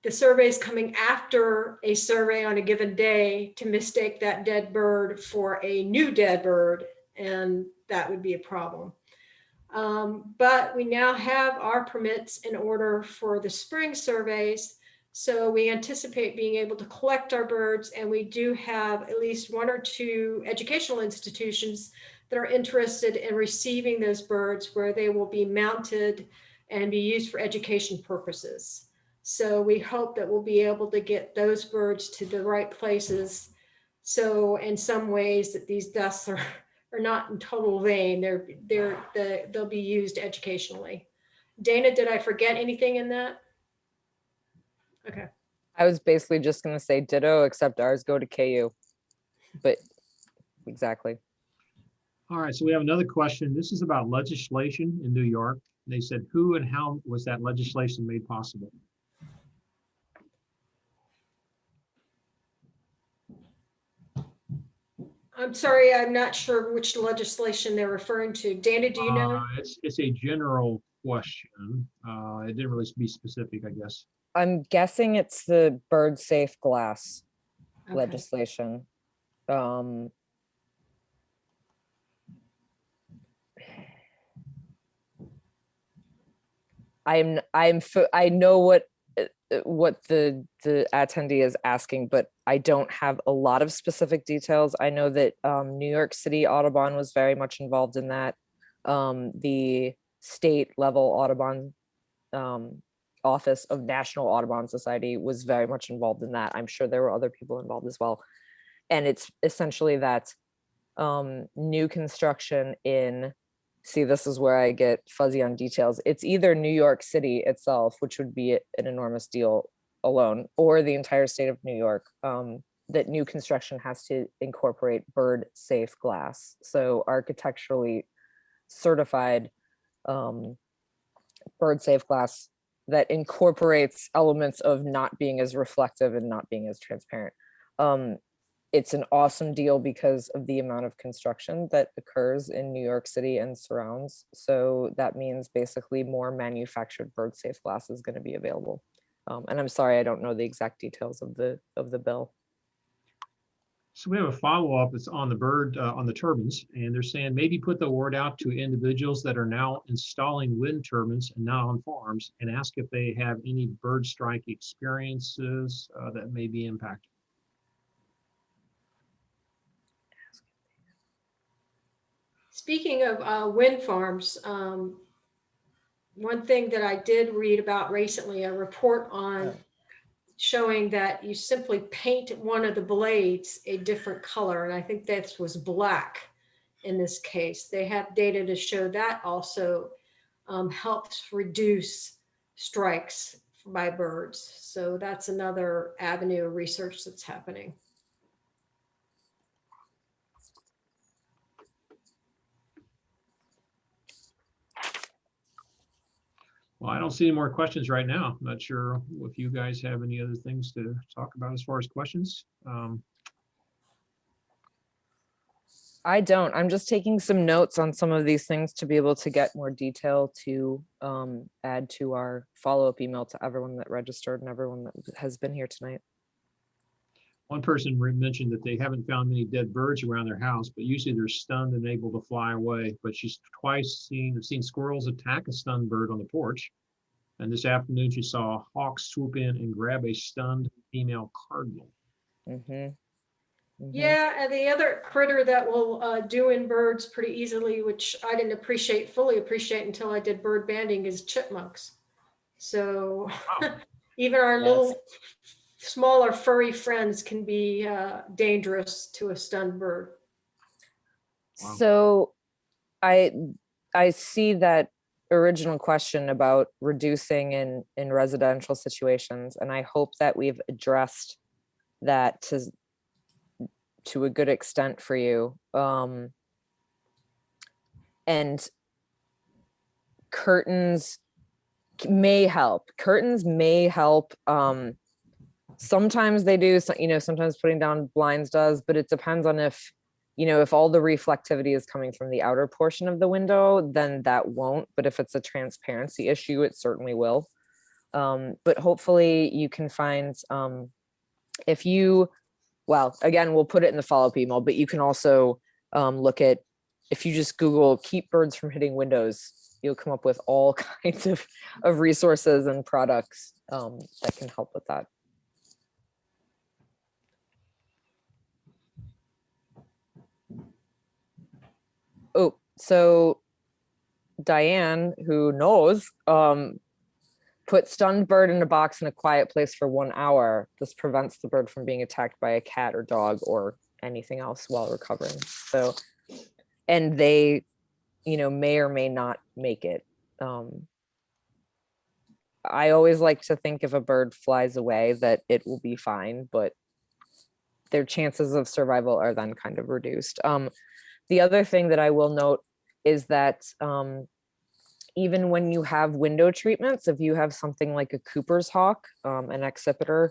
the surveys coming after a survey on a given day to mistake that dead bird for a new dead bird, and that would be a problem. But we now have our permits in order for the spring surveys. So we anticipate being able to collect our birds, and we do have at least 1 or 2 educational institutions that are interested in receiving those birds, where they will be mounted and be used for education purposes. So we hope that we'll be able to get those birds to the right places. So in some ways that these deaths are not in total vain, they'll be used educationally. Dana, did I forget anything in that? Okay. I was basically just going to say ditto, except ours go to KU, but exactly. All right, so we have another question. This is about legislation in New York. They said, who and how was that legislation made possible? I'm sorry, I'm not sure which legislation they're referring to. Dana, do you know? It's a general question. It didn't really be specific, I guess. I'm guessing it's the BirdSafe glass Okay. legislation. I know what the attendee is asking, but I don't have a lot of specific details. I know that New York City Audubon was very much involved in that. The state level Audubon Office of National Audubon Society was very much involved in that. I'm sure there were other people involved as well. And it's essentially that new construction in, see, this is where I get fuzzy on details. It's either New York City itself, which would be an enormous deal alone, or the entire state of New York, that new construction has to incorporate bird safe glass. So architecturally certified bird safe glass that incorporates elements of not being as reflective and not being as transparent. It's an awesome deal because of the amount of construction that occurs in New York City and surrounds. So that means basically more manufactured bird safe glass is going to be available. And I'm sorry, I don't know the exact details of the bill. So we have a follow-up. It's on the turbines, and they're saying maybe put the word out to individuals that are now installing wind turbines and not on farms, and ask if they have any bird strike experiences that may be impacted. Speaking of wind farms, one thing that I did read about recently, a report on showing that you simply paint one of the blades a different color. And I think that was black in this case. They have data to show that also helps reduce strikes by birds. So that's another avenue of research that's happening. Well, I don't see any more questions right now. I'm not sure if you guys have any other things to talk about as far as questions. I don't. I'm just taking some notes on some of these things to be able to get more detail to add to our follow-up email to everyone that registered and everyone that has been here tonight. One person mentioned that they haven't found many dead birds around their house, but usually they're stunned and able to fly away. But she's twice seen squirrels attack a stunned bird on the porch. And this afternoon she saw a hawk swoop in and grab a stunned female cardinal. Mm-hmm. Mm-hmm. Yeah, and the other critter that will do in birds pretty easily, which I didn't fully appreciate until I did bird banding, is chipmunks. So Wow. even our Yes. little smaller furry friends can be dangerous to a stunned bird. Wow. So I see that original question about reducing in residential situations, and I hope that we've addressed that to a good extent for you. And curtains may help. Curtains may help. Sometimes they do, sometimes putting down blinds does, but it depends on if all the reflectivity is coming from the outer portion of the window, then that won't. But if it's a transparency issue, it certainly will. But hopefully you can find, again, we'll put it in the follow-up email, but you can also look at, if you just Google keep birds from hitting windows, you'll come up with all kinds of resources and products that can help with that. Oh, so Diane, who knows, put stunned bird in a box in a quiet place for 1 hour. This prevents the bird from being attacked by a cat or dog or anything else while recovering. So, and they, may or may not make it. I always like to think if a bird flies away that it will be fine, but their chances of survival are then kind of reduced. The other thing that I will note is that even when you have window treatments, if you have something like a Cooper's hawk, an accipiter,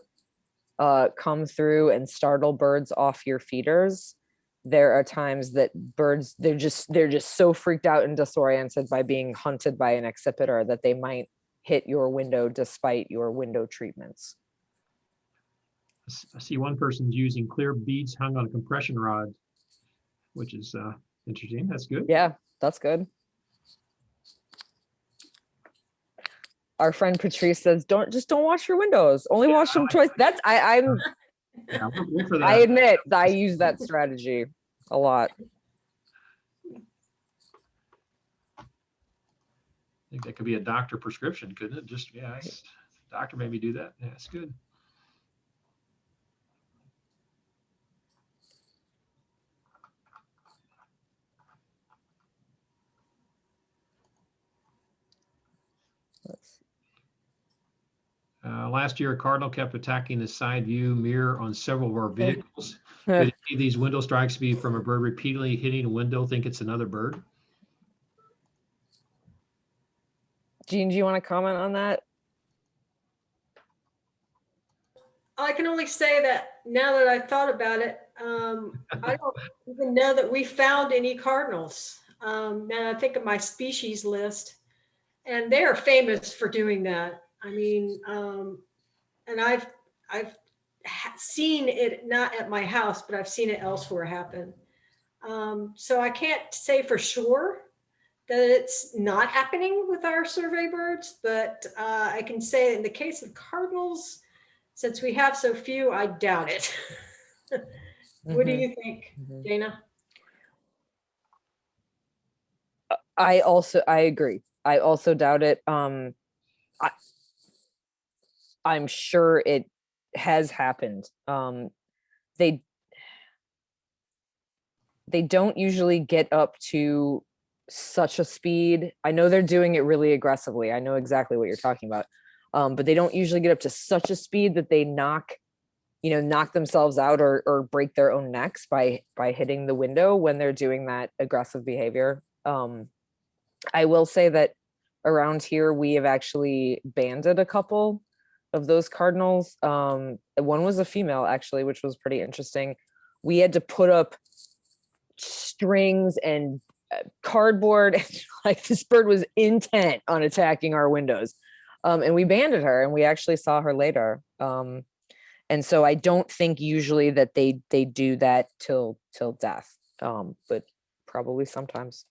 come through and startle birds off your feeders, there are times that birds, they're just so freaked out and disoriented by being hunted by an accipiter that they might hit your window despite your window treatments. I see one person's using clear beads hung on a compression rod, which is interesting. That's good. Yeah, that's good. Our friend Patrice says, don't wash your windows. Only wash them twice. That's I'm Yeah, look for that. I admit I use that strategy a lot. I think that could be a doctor prescription, couldn't it? Just, yeah, doctor made me do that. Yeah, that's good. Last year, a cardinal kept attacking the side view mirror on several of our vehicles. Could any of these window strikes be from a bird repeatedly hitting a window, think it's another bird? Jean, do you want to comment on that? I can only say that now that I've thought about it, I don't even know that we found any cardinals. Now I think of my species list, and they are famous for doing that. I mean, and I've seen it not at my house, but I've seen it elsewhere happen. So I can't say for sure that it's not happening with our survey birds, but I can say in the case of cardinals, since we have so few, I doubt it. What do you think, Dana? I agree. I also doubt it. I'm sure it has happened. They don't usually get up to such a speed. I know they're doing it really aggressively. I know exactly what you're talking about. But they don't usually get up to such a speed that they knock themselves out or break their own necks by hitting the window when they're doing that aggressive behavior. I will say that around here, we have actually banded a couple of those cardinals. One was a female, actually, which was pretty interesting. We had to put up strings and cardboard, and like this bird was intent on attacking our windows. And we banded her, and we actually saw her later. And so I don't think usually that they do that till death, but probably sometimes.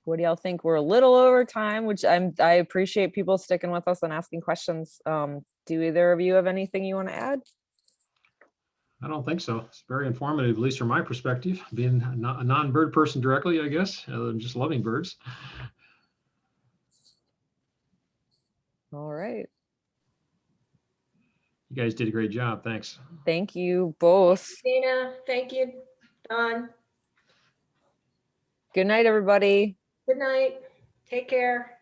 What do y'all think? We're a little over time, which I appreciate people sticking with us and asking questions. Do either of you have anything you want to add? I don't think so. It's very informative, at least from my perspective, being a non-bird person directly, I guess, other than just loving birds. All right. You guys did a great job. Thanks. Thank you both. Dana, thank you. Don. Good night, everybody. Good night. Take care.